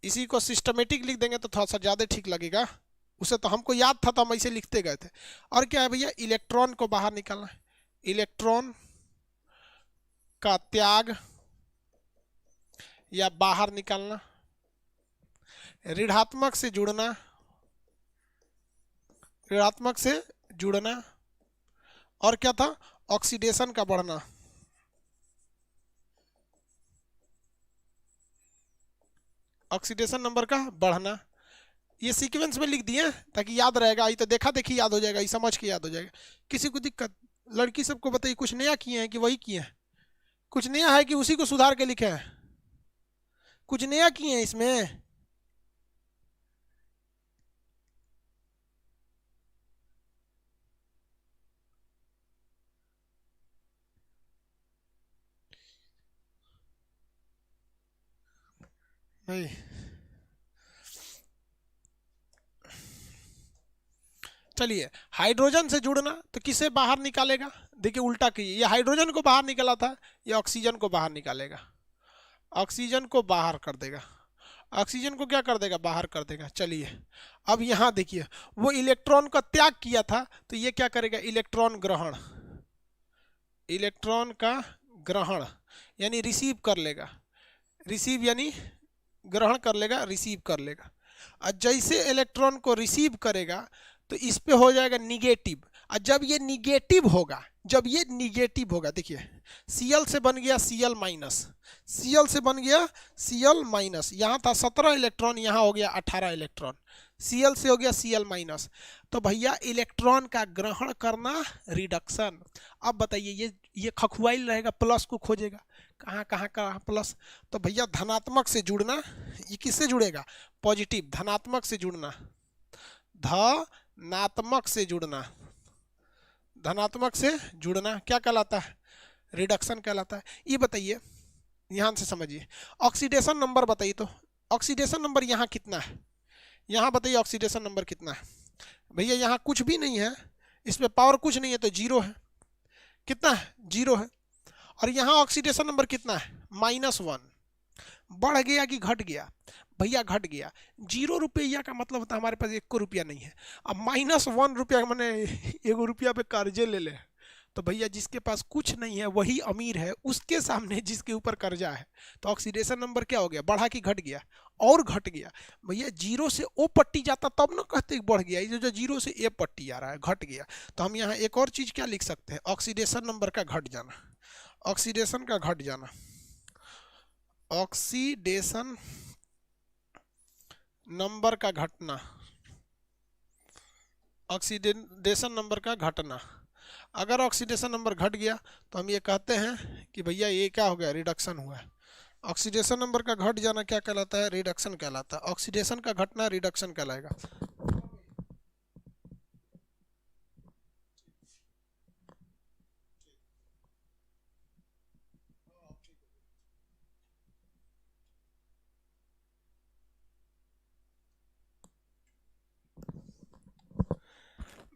इसी को सिस्टमेटिक लिख देंगे तो थोड़ा सा ज्यादा ठीक लगेगा। उसे तो हमको याद था तो हम ऐसे लिखते गए थे। और क्या है भैया? इलेक्ट्रॉन को बाहर निकालना, इलेक्ट्रॉन का त्याग या बाहर निकालना, ऋणात्मक से जुड़ना, ऋणात्मक से जुड़ना, और क्या था? ऑक्सीडेशन का बढ़ना, ऑक्सीडेशन नंबर का बढ़ना। ये सीक्वेंस में लिख दिए ताकि याद रहेगा, ये तो देखा देखी याद हो जाएगा, ये समझ के याद हो जाएगा। किसी को दिक्कत? लड़की सबको बताइए, कुछ नया किए हैं कि वही किए हैं? कुछ नया है कि उसी को सुधार के लिखे हैं? कुछ नया किए हैं इसमें? नहीं। चलिए, हाइड्रोजन से जुड़ना तो किसे बाहर निकालेगा? देखिए उल्टा कीजिए, ये हाइड्रोजन को बाहर निकाला था, ये ऑक्सीजन को बाहर निकालेगा, ऑक्सीजन को बाहर कर देगा, ऑक्सीजन को क्या कर देगा? बाहर कर देगा। चलिए अब यहां देखिए, वो इलेक्ट्रॉन का त्याग किया था तो ये क्या करेगा? इलेक्ट्रॉन ग्रहण, इलेक्ट्रॉन का ग्रहण यानी रिसीव कर लेगा, रिसीव यानी ग्रहण कर लेगा, रिसीव कर लेगा। और जैसे इलेक्ट्रॉन को रिसीव करेगा तो इस पे हो जाएगा निगेटिव, और जब ये निगेटिव होगा, जब ये निगेटिव होगा, देखिए Cl से बन गया Cl माइनस, Cl से बन गया Cl माइनस, यहाँ था 17 इलेक्ट्रॉन, यहाँ हो गया 18 इलेक्ट्रॉन, Cl से हो गया Cl माइनस। तो भैया इलेक्ट्रॉन का ग्रहण करना रिडक्शन। अब बताइए ये खखुआइल रहेगा, प्लस को खोजेगा, कहाँ कहाँ का प्लस? तो भैया धनात्मक से जुड़ना, ये किससे जुड़ेगा? पॉजिटिव, धनात्मक से जुड़ना, धनात्मक से जुड़ना, धनात्मक से जुड़ना क्या कहलाता है? रिडक्शन कहलाता है। ये बताइए, ध्यान से समझिए, ऑक्सीडेशन नंबर बताइए तो, ऑक्सीडेशन नंबर यहाँ कितना है? यहाँ बताइए ऑक्सीडेशन नंबर कितना है? भैया यहाँ कुछ भी नहीं है, इसमें पावर कुछ नहीं है तो 0 है। कितना है? 0 है। और यहाँ ऑक्सीडेशन नंबर कितना है? -1। बढ़ गया कि घट गया? भैया घट गया। 0 रुपया का मतलब होता है हमारे पास 1 रुपया नहीं है। अब -1 रुपया मैंने 1 रुपया पे कर्जे ले ले, तो भैया जिसके पास कुछ नहीं है वही अमीर है, उसके सामने जिसके ऊपर कर्जा है। तो ऑक्सीडेशन नंबर क्या हो गया? बढ़ा कि घट गया? और घट गया। भैया 0 से O पट्टी जाता तब ना कहते बढ़ गया, ये जो 0 से A पट्टी आ रहा है घट गया। तो हम यहाँ एक और चीज क्या लिख सकते हैं? ऑक्सीडेशन नंबर का घट जाना, ऑक्सीडेशन का घट जाना, ऑक्सीडेशन नंबर का घटना, ऑक्सीडेशन नंबर का घटना। अगर ऑक्सीडेशन नंबर घट गया तो हम ये कहते हैं कि भैया ये क्या हो गया, रिडक्शन हुआ है। ऑक्सीडेशन नंबर का घट जाना क्या कहलाता है, रिडक्शन कहलाता है। ऑक्सीडेशन का घटना रिडक्शन कहलाएगा।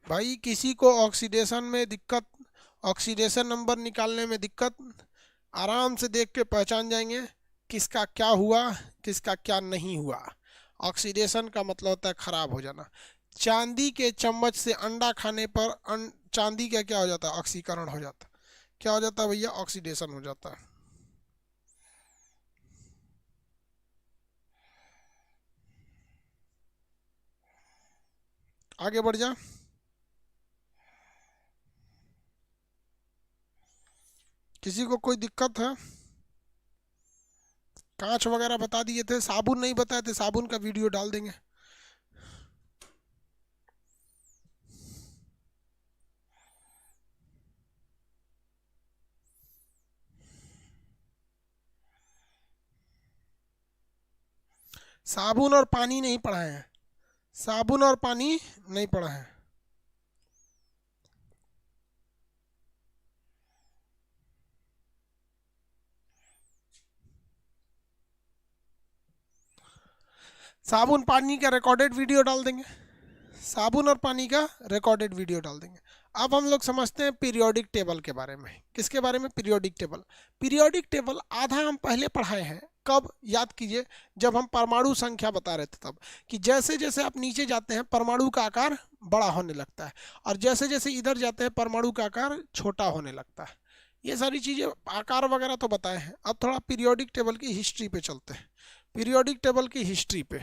भाई किसी को ऑक्सीडेशन में दिक्कत, ऑक्सीडेशन नंबर निकालने में दिक्कत, आराम से देख के पहचान जाएंगे किसका क्या हुआ, किसका क्या नहीं हुआ। ऑक्सीडेशन का मतलब होता है खराब हो जाना। चांदी के चम्मच से अंडा खाने पर चांदी का क्या हो जाता है, ऑक्सीकरण हो जाता है। क्या हो जाता है भैया, ऑक्सीडेशन हो जाता है। आगे बढ़ जा। किसी को कोई दिक्कत है? कांच वगैरह बता दिए थे, साबुन नहीं बताए थे, साबुन का वीडियो डाल देंगे। साबुन और पानी नहीं पढ़ाए हैं, साबुन और पानी नहीं पढ़ा है। साबुन पानी का रिकॉर्डेड वीडियो डाल देंगे, साबुन और पानी का रिकॉर्डेड वीडियो डाल देंगे। अब हम लोग समझते हैं पीरियोडिक टेबल के बारे में। किसके बारे में, पीरियोडिक टेबल। पीरियोडिक टेबल आधा हम पहले पढ़ाए हैं। कब, याद कीजिए, जब हम परमाणु संख्या बता रहे थे तब, कि जैसे जैसे आप नीचे जाते हैं परमाणु का आकार बड़ा होने लगता है, और जैसे जैसे इधर जाते हैं परमाणु का आकार छोटा होने लगता है। ये सारी चीज़ें आकार वगैरह तो बताए हैं। अब थोड़ा पीरियोडिक टेबल की हिस्ट्री पे चलते हैं। पीरियोडिक टेबल की हिस्ट्री पे,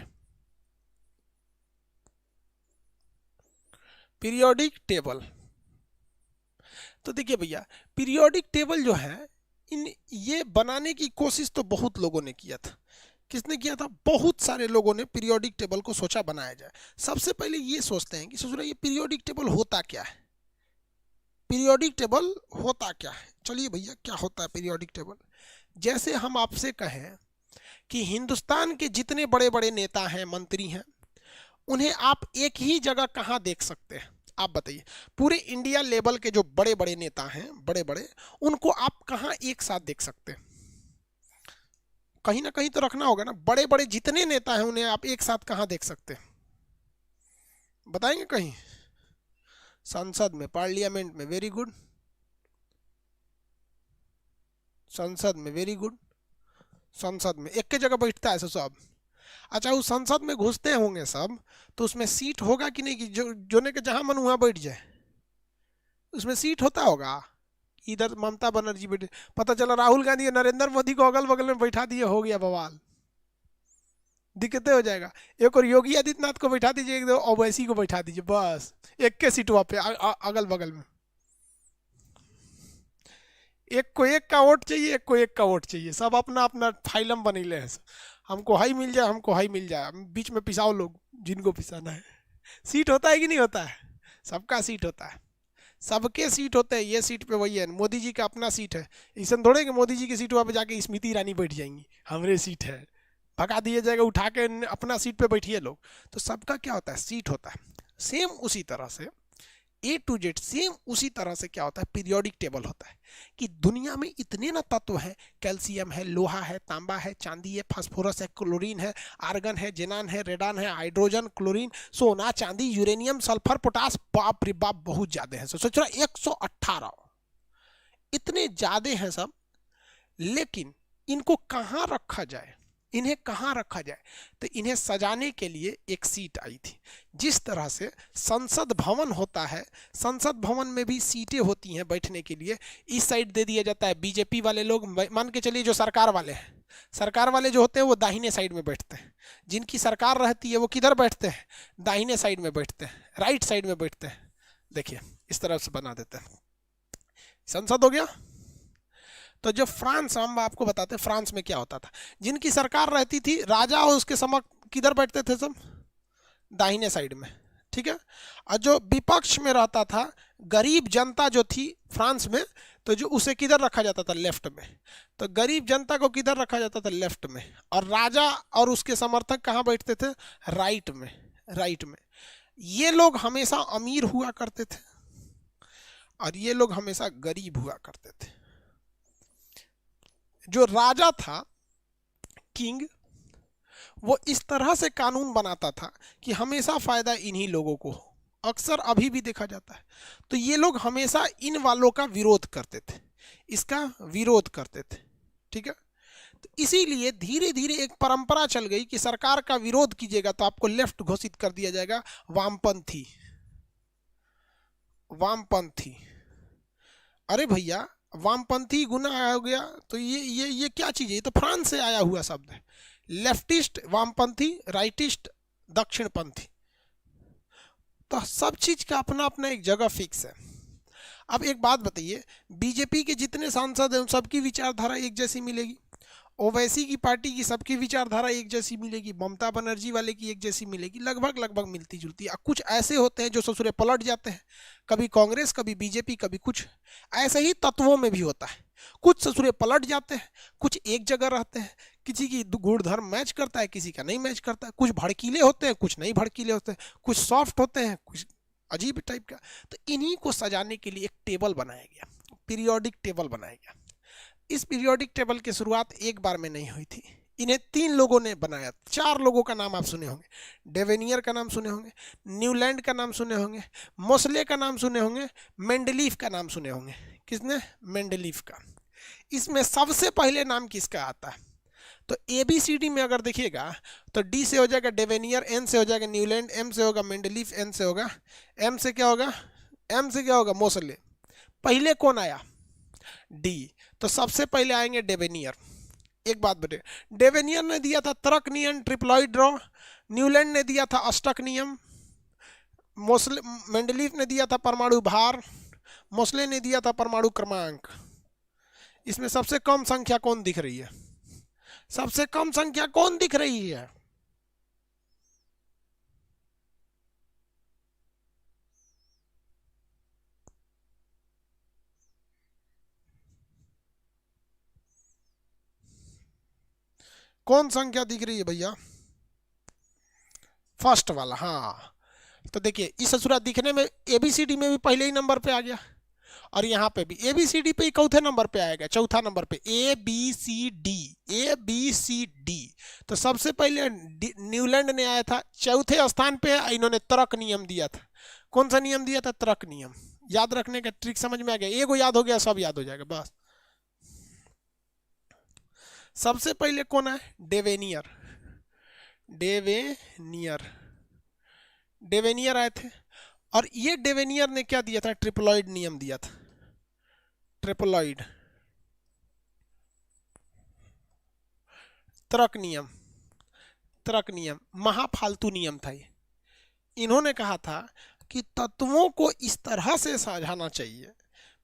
पीरियोडिक टेबल, तो देखिए भैया, पीरियोडिक टेबल जो है, इन ये बनाने की कोशिश तो बहुत लोगों ने किया था। किसने किया था, बहुत सारे लोगों ने पीरियोडिक टेबल को सोचा बनाया जाए। सबसे पहले ये सोचते हैं कि सोच रहे ये पीरियोडिक टेबल होता क्या है, पीरियोडिक टेबल होता क्या है। चलिए भैया, क्या होता है पीरियोडिक टेबल। जैसे हम आपसे कहें कि हिंदुस्तान के जितने बड़े बड़े नेता हैं, मंत्री हैं, उन्हें आप एक ही जगह कहाँ देख सकते हैं, आप बताइए। पूरे इंडिया लेवल के जो बड़े बड़े नेता हैं, बड़े बड़े, उनको आप कहाँ एक साथ देख सकते हैं, कहीं ना कहीं तो रखना होगा ना। बड़े बड़े जितने नेता हैं उन्हें आप एक साथ कहाँ देख सकते हैं, बताएंगे कहीं। संसद में, पार्लियामेंट में, वेरी गुड। संसद में, वेरी गुड। संसद में एक के जगह बैठता है सब। अच्छा, उस संसद में घुसते होंगे सब, तो उसमें सीट होगा कि नहीं, कि जो ने के जहां मन वहां बैठ जाए, उसमें सीट होता होगा। इधर ममता बनर्जी बैठे, पता चला राहुल गांधी नरेंद्र मोदी को अगल बगल में बैठा दिए, हो गया बवाल, दिक्कतें हो जाएगा। एक और योगी आदित्यनाथ को बैठा दीजिए, एक दो ओवैसी को बैठा दीजिए, बस एक के सीट वहाँ पे अगल बगल में। एक को एक का वोट चाहिए, एक को एक का वोट चाहिए, सब अपना अपना फाइलम बनीले हैं। हमको हाई मिल जाए, हमको हाई मिल जाए, बीच में पिसाओ लोग जिनको पिसाना है। सीट होता है कि नहीं होता है, सबका सीट होता है, सबके सीट होते हैं। ये सीट पे वही है, मोदी जी का अपना सीट है। ऐसा थोड़े कि मोदी जी की सीट वहाँ पे जाके स्मृति ईरानी बैठ जाएंगी, हमारे सीट है, भगा दिया जाएगा, उठा के अपना सीट पे बैठिए लोग। तो सबका क्या होता है, सीट होता है। सेम उसी तरह से ए टू जेड, सेम उसी तरह से क्या होता है, पीरियोडिक टेबल होता है। कि दुनिया में इतने ना तत्व हैं, कैल्शियम है, लोहा है, तांबा है, चांदी है, फास्फोरस है, क्लोरीन है, आर्गन है, जेनान है, रेडान है, हाइड्रोजन, क्लोरीन, सोना, चांदी, यूरेनियम, सल्फर, पोटास, बाप रे बाप बहुत ज्यादा है। सोच रहा 118, इतने ज्यादा हैं सब। लेकिन इनको कहाँ रखा जाए, इन्हें कहाँ रखा जाए, तो इन्हें सजाने के लिए एक सीट आई थी। जिस तरह से संसद भवन होता है, संसद भवन में भी सीटें होती हैं बैठने के लिए। इस साइड दे दिया जाता है बीजेपी वाले लोग, मान के चलिए जो सरकार वाले हैं, सरकार वाले जो होते हैं वो दाहिने साइड में बैठते हैं। जिनकी सरकार रहती है वो किधर बैठते हैं, दाहिने साइड में बैठते हैं, राइट साइड में बैठते हैं। देखिए इस तरह से बना देते हैं। संसद हो गया। तो जो फ्रांस, हम आपको बताते हैं फ्रांस में क्या होता था। जिनकी सरकार रहती थी, राजा और उसके समक्ष किधर बैठते थे सब, दाहिने साइड में। ठीक है। और जो विपक्ष में रहता था, गरीब जनता जो थी फ्रांस में, तो जो उसे किधर रखा जाता था, लेफ्ट में। तो गरीब जनता को किधर रखा जाता था, लेफ्ट में। और राजा और उसके समर्थक कहाँ बैठते थे, राइट में, राइट में। ये लोग हमेशा अमीर हुआ करते थे और ये लोग हमेशा गरीब हुआ करते थे। जो राजा था, किंग, वो इस तरह से कानून बनाता था कि हमेशा फायदा इन्हीं लोगों को हो। अक्सर अभी भी देखा जाता है। तो ये लोग हमेशा इन वालों का विरोध करते थे, इसका विरोध करते थे, ठीक है। तो इसीलिए धीरे धीरे एक परंपरा चल गई कि सरकार का विरोध कीजिएगा तो आपको लेफ्ट घोषित कर दिया जाएगा, वामपंथी, वामपंथी। अरे भैया, वामपंथी गुना हो गया तो ये क्या चीज है, ये तो फ्रांस से आया हुआ शब्द है। लेफ्टिस्ट वामपंथी, राइटिस्ट दक्षिणपंथी। तो सब चीज का अपना अपना एक जगह फिक्स है। अब एक बात बताइए, बीजेपी के जितने सांसद हैं उन सबकी विचारधारा एक जैसी मिलेगी? ओवैसी की पार्टी की सबकी विचारधारा एक जैसी मिलेगी? ममता बनर्जी वाले की एक जैसी मिलेगी? लगभग लगभग मिलती जुलती है। कुछ ऐसे होते हैं जो ससुरे पलट जाते हैं, कभी कांग्रेस कभी बीजेपी कभी कुछ। ऐसे ही तत्वों में भी होता है, कुछ ससुरे पलट जाते हैं, कुछ एक जगह रहते हैं। किसी की गुणधर्म मैच करता है, किसी का नहीं मैच करता है। कुछ भड़कीले होते हैं, कुछ नहीं भड़कीले होते हैं, कुछ सॉफ्ट होते हैं, कुछ अजीब टाइप का। तो इन्हीं को सजाने के लिए एक टेबल बनाया गया, पीरियोडिक टेबल बनाया गया। इस पीरियोडिक टेबल की शुरुआत एक बार में नहीं हुई थी, इन्हें 3 लोगों ने बनाया। 4 लोगों का नाम आप सुने होंगे। डेवेनियर का नाम सुने होंगे, न्यूलैंड का नाम सुने होंगे, मोसले का नाम सुने होंगे, मेंडलीफ का नाम सुने होंगे। किसने? मेंडलीफ का। इसमें सबसे पहले नाम किसका आता है? तो ABCD में अगर देखिएगा तो D से हो जाएगा डेवेनियर, N से हो जाएगा न्यूलैंड, M से होगा मेंडलीफ, N से होगा, M से क्या होगा, M से क्या होगा, मोसले। पहले कौन आया? D। तो सबसे पहले आएंगे डेवेनियर। एक बात बता, डेवेनियर ने दिया था तर्क नियम, ट्रिप्लॉइड ड्रॉ। न्यूलैंड ने दिया था अष्टक नियम। मोसले, मेंडलीफ ने दिया था परमाणु भार। मोसले ने दिया था परमाणु क्रमांक। इसमें सबसे कम संख्या कौन दिख रही है? सबसे कम संख्या कौन दिख रही है? कौन संख्या दिख रही है भैया? फर्स्ट वाला, हाँ। तो देखिए, इस ससुरा दिखने में ABCD में भी पहले ही नंबर पे आ गया, और यहाँ पे भी ABCD पे ही चौथे नंबर पे आएगा, चौथा नंबर पे ABCD, ABCD। तो सबसे पहले न्यूलैंड ने आया था, चौथे स्थान पे इन्होंने तर्क नियम दिया था। कौन सा नियम दिया था? तर्क नियम। याद रखने का ट्रिक समझ में आ गया? एगो याद हो गया, सब याद हो जाएगा बस। सबसे पहले कौन है? डेवेनियर, डेवेनियर, डेवेनियर आए थे। और ये डेवेनियर ने क्या दिया था? ट्रिप्लॉइड नियम दिया था, ट्रिप्लॉइड तर्क नियम। तर्क नियम महाफालतू नियम था ये। इन्होंने कहा था कि तत्वों को इस तरह से सजाना चाहिए,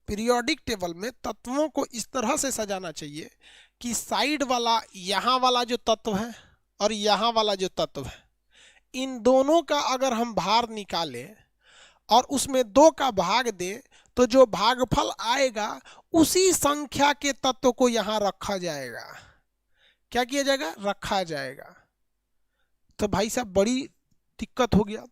पीरियोडिक टेबल में तत्वों को इस तरह से सजाना चाहिए कि साइड वाला, यहाँ वाला जो तत्व है और यहाँ वाला जो तत्व है, इन दोनों का अगर हम भार निकालें और उसमें 2 का भाग दें तो जो भागफल आएगा उसी संख्या के तत्व को यहाँ रखा जाएगा। क्या किया जाएगा? रखा जाएगा। तो भाई साहब बड़ी दिक्कत हो गया।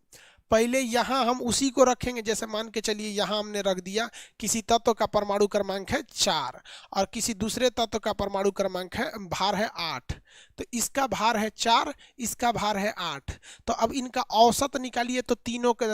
पहले यहाँ हम उसी को रखेंगे, जैसे मान के चलिए यहाँ हमने रख दिया किसी तत्व का परमाणु क्रमांक है 4 और किसी दूसरे तत्व का परमाणु क्रमांक है, भार है 8। तो इसका भार है 4, इसका भार है 8। तो अब इनका औसत निकालिए तो तीनों के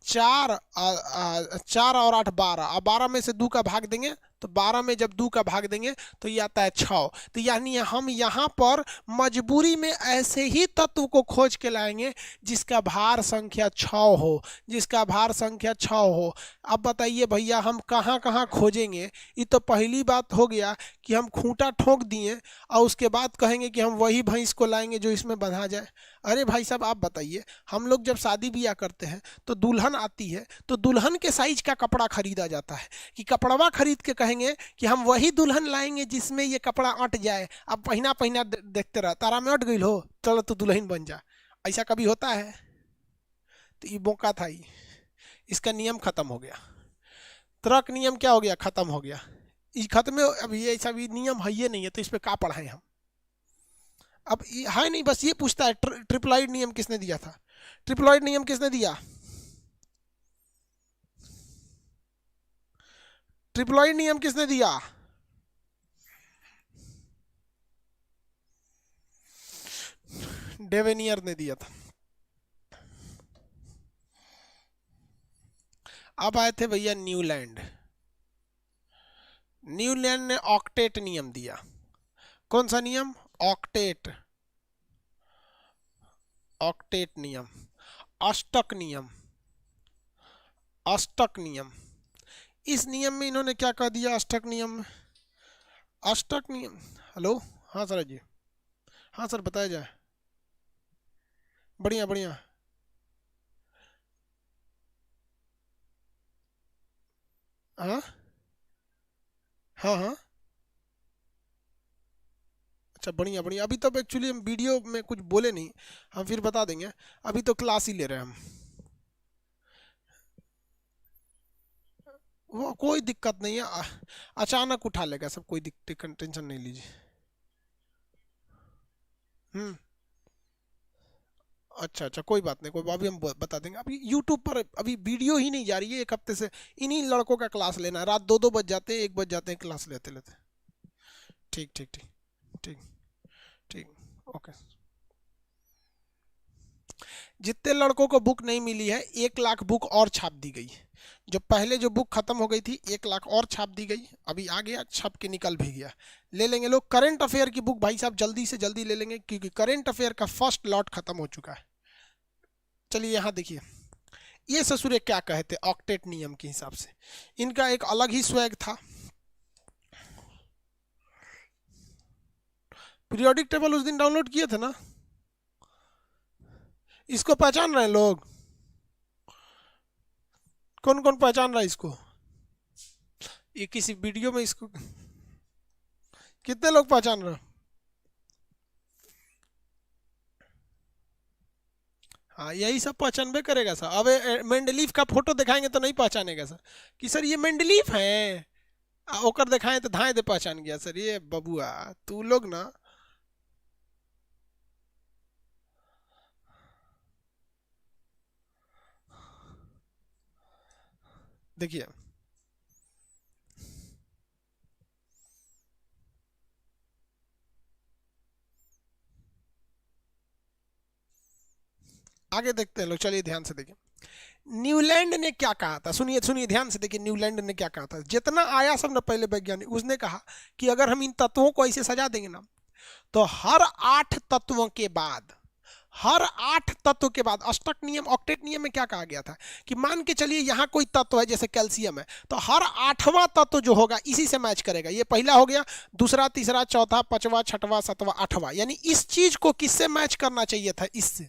4 और 8 12, और 12 में से 2 का भाग देंगे तो 12 में जब 2 का भाग देंगे तो ये आता है 6। तो यानी हम यहाँ पर मजबूरी में ऐसे ही तत्व को खोज के लाएंगे जिसका भार संख्या 6 हो, जिसका भार संख्या 6 हो। अब बताइए भैया हम कहाँ कहाँ खोजेंगे? ये तो पहली बात हो गया कि हम खूंटा ठोक दिए और उसके बाद कहेंगे कि हम वही भैंस को लाएंगे जो इसमें बंधा जाए। अरे भाई साहब आप बताइए, हम लोग जब शादी ब्याह करते हैं तो दुल्हन आती है तो दुल्हन के साइज का कपड़ा खरीदा जाता है कि कपड़वा खरीद के कहेंगे कि हम वही दुल्हन लाएंगे जिसमें ये कपड़ा अट जाए। अब पहिना पहिना देखते रह, तारा में अट गई हो, चलो तो दुल्हन बन जा। ऐसा कभी होता है? तो ये बोका था ही, इसका नियम खत्म हो गया। त्वरक नियम क्या हो गया, खत्म हो गया। ये खत्म, अभी ऐसा भी नियम है ये नहीं है, तो इस पे क्या पढ़ाएं हम। अब है नहीं, बस ये पूछता है ट्रिप्लॉइड नियम किसने दिया था, ट्रिप्लॉइड नियम किसने दिया, ट्रिप्लॉइड नियम किसने दिया, डेवेनियर ने दिया था। अब आए थे भैया न्यूलैंड, न्यूलैंड ने ऑक्टेट नियम दिया। कौन सा नियम, ऑक्टेट, ऑक्टेट नियम, अष्टक नियम, अष्टक नियम। इस नियम में इन्होंने क्या कह दिया, अष्टक नियम में, अष्टक नियम, हेलो, हाँ सर जी, हाँ सर बताया जाए, बढ़िया बढ़िया। हाँ हाँ हाँ, अच्छा बढ़िया बढ़िया। अभी तब एक्चुअली हम वीडियो में कुछ बोले नहीं, हम फिर बता देंगे, अभी तो क्लास ही ले रहे हैं हम। वो कोई दिक्कत नहीं है, अचानक उठा लेगा सब, कोई दिक्कत, टेंशन नहीं लीजिए। हम्म, अच्छा अच्छा, कोई बात नहीं, कोई अभी हम बता देंगे। अभी यूट्यूब पर अभी वीडियो ही नहीं जा रही है एक हफ्ते से, इन्हीं लड़कों का क्लास लेना है, रात 2-2 बज जाते हैं, 1 बज जाते हैं क्लास लेते लेते। ठीक ठीक ठीक, ठीक ठीक, ओके। जितने लड़कों को बुक नहीं मिली है, 1 लाख बुक और छाप दी गई। जो पहले जो बुक खत्म हो गई थी, 1 लाख और छाप दी गई, अभी आ गया, छप के निकल भी गया। ले लेंगे लोग करंट अफेयर की बुक, भाई साहब जल्दी से जल्दी ले लेंगे, क्योंकि करंट अफेयर का फर्स्ट लॉट खत्म हो चुका है। चलिए यहाँ देखिए, ये ससुरे क्या कहते ऑक्टेट नियम के हिसाब से, इनका एक अलग ही स्वैग था। पीरियोडिक टेबल उस दिन डाउनलोड किए थे ना, इसको पहचान रहे हैं लोग, कौन कौन पहचान रहा है इसको, ये किसी वीडियो में इसको कितने लोग पहचान रहे हैं। हाँ यही सब पहचानबे करेगा सर। अब मेंडलीफ का फोटो दिखाएंगे तो नहीं पहचानेगा सर, कि सर ये मेंडलीफ है, ओकर दिखाएं तो धाए दे पहचान गया सर, ये बबुआ तू लोग ना। देखिए आगे देखते हैं लोग, चलिए ध्यान से देखिए, न्यूलैंड ने क्या कहा था, सुनिए सुनिए ध्यान से देखिए, न्यूलैंड ने क्या कहा था। जितना आया सब ना पहले वैज्ञानिक, उसने कहा कि अगर हम इन तत्वों को ऐसे सजा देंगे ना, तो हर 8 तत्वों के बाद, हर 8 तत्व के बाद, अष्टक नियम ऑक्टेट नियम में क्या कहा गया था कि मान के चलिए यहाँ कोई तत्व है जैसे कैल्शियम है, तो हर 8वां तत्व जो होगा इसी से मैच करेगा। ये पहला हो गया, दूसरा, तीसरा, चौथा, 5वां, 6वां, 7वां, 8वां, यानी इस चीज को किससे मैच करना चाहिए था, इससे।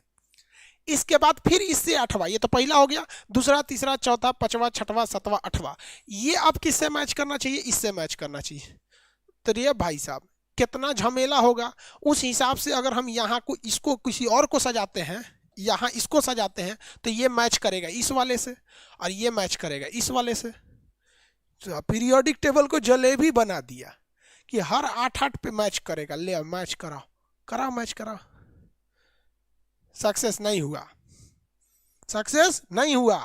इसके बाद फिर इससे 8वां, ये तो पहला हो गया, दूसरा, तीसरा, चौथा, 5वां, 6वां, 7वां, 8वां, ये अब किससे मैच करना चाहिए, इससे मैच करना चाहिए। तो ये भाई साहब कितना झमेला होगा। उस हिसाब से अगर हम यहाँ को इसको किसी और को सजाते हैं, यहाँ इसको सजाते हैं, तो ये मैच करेगा इस वाले से, और ये मैच करेगा इस वाले से। तो पीरियोडिक टेबल को जलेबी बना दिया कि हर 8-8 पे मैच करेगा, ले मैच कराओ, कराओ मैच कराओ। सक्सेस नहीं हुआ, सक्सेस नहीं हुआ,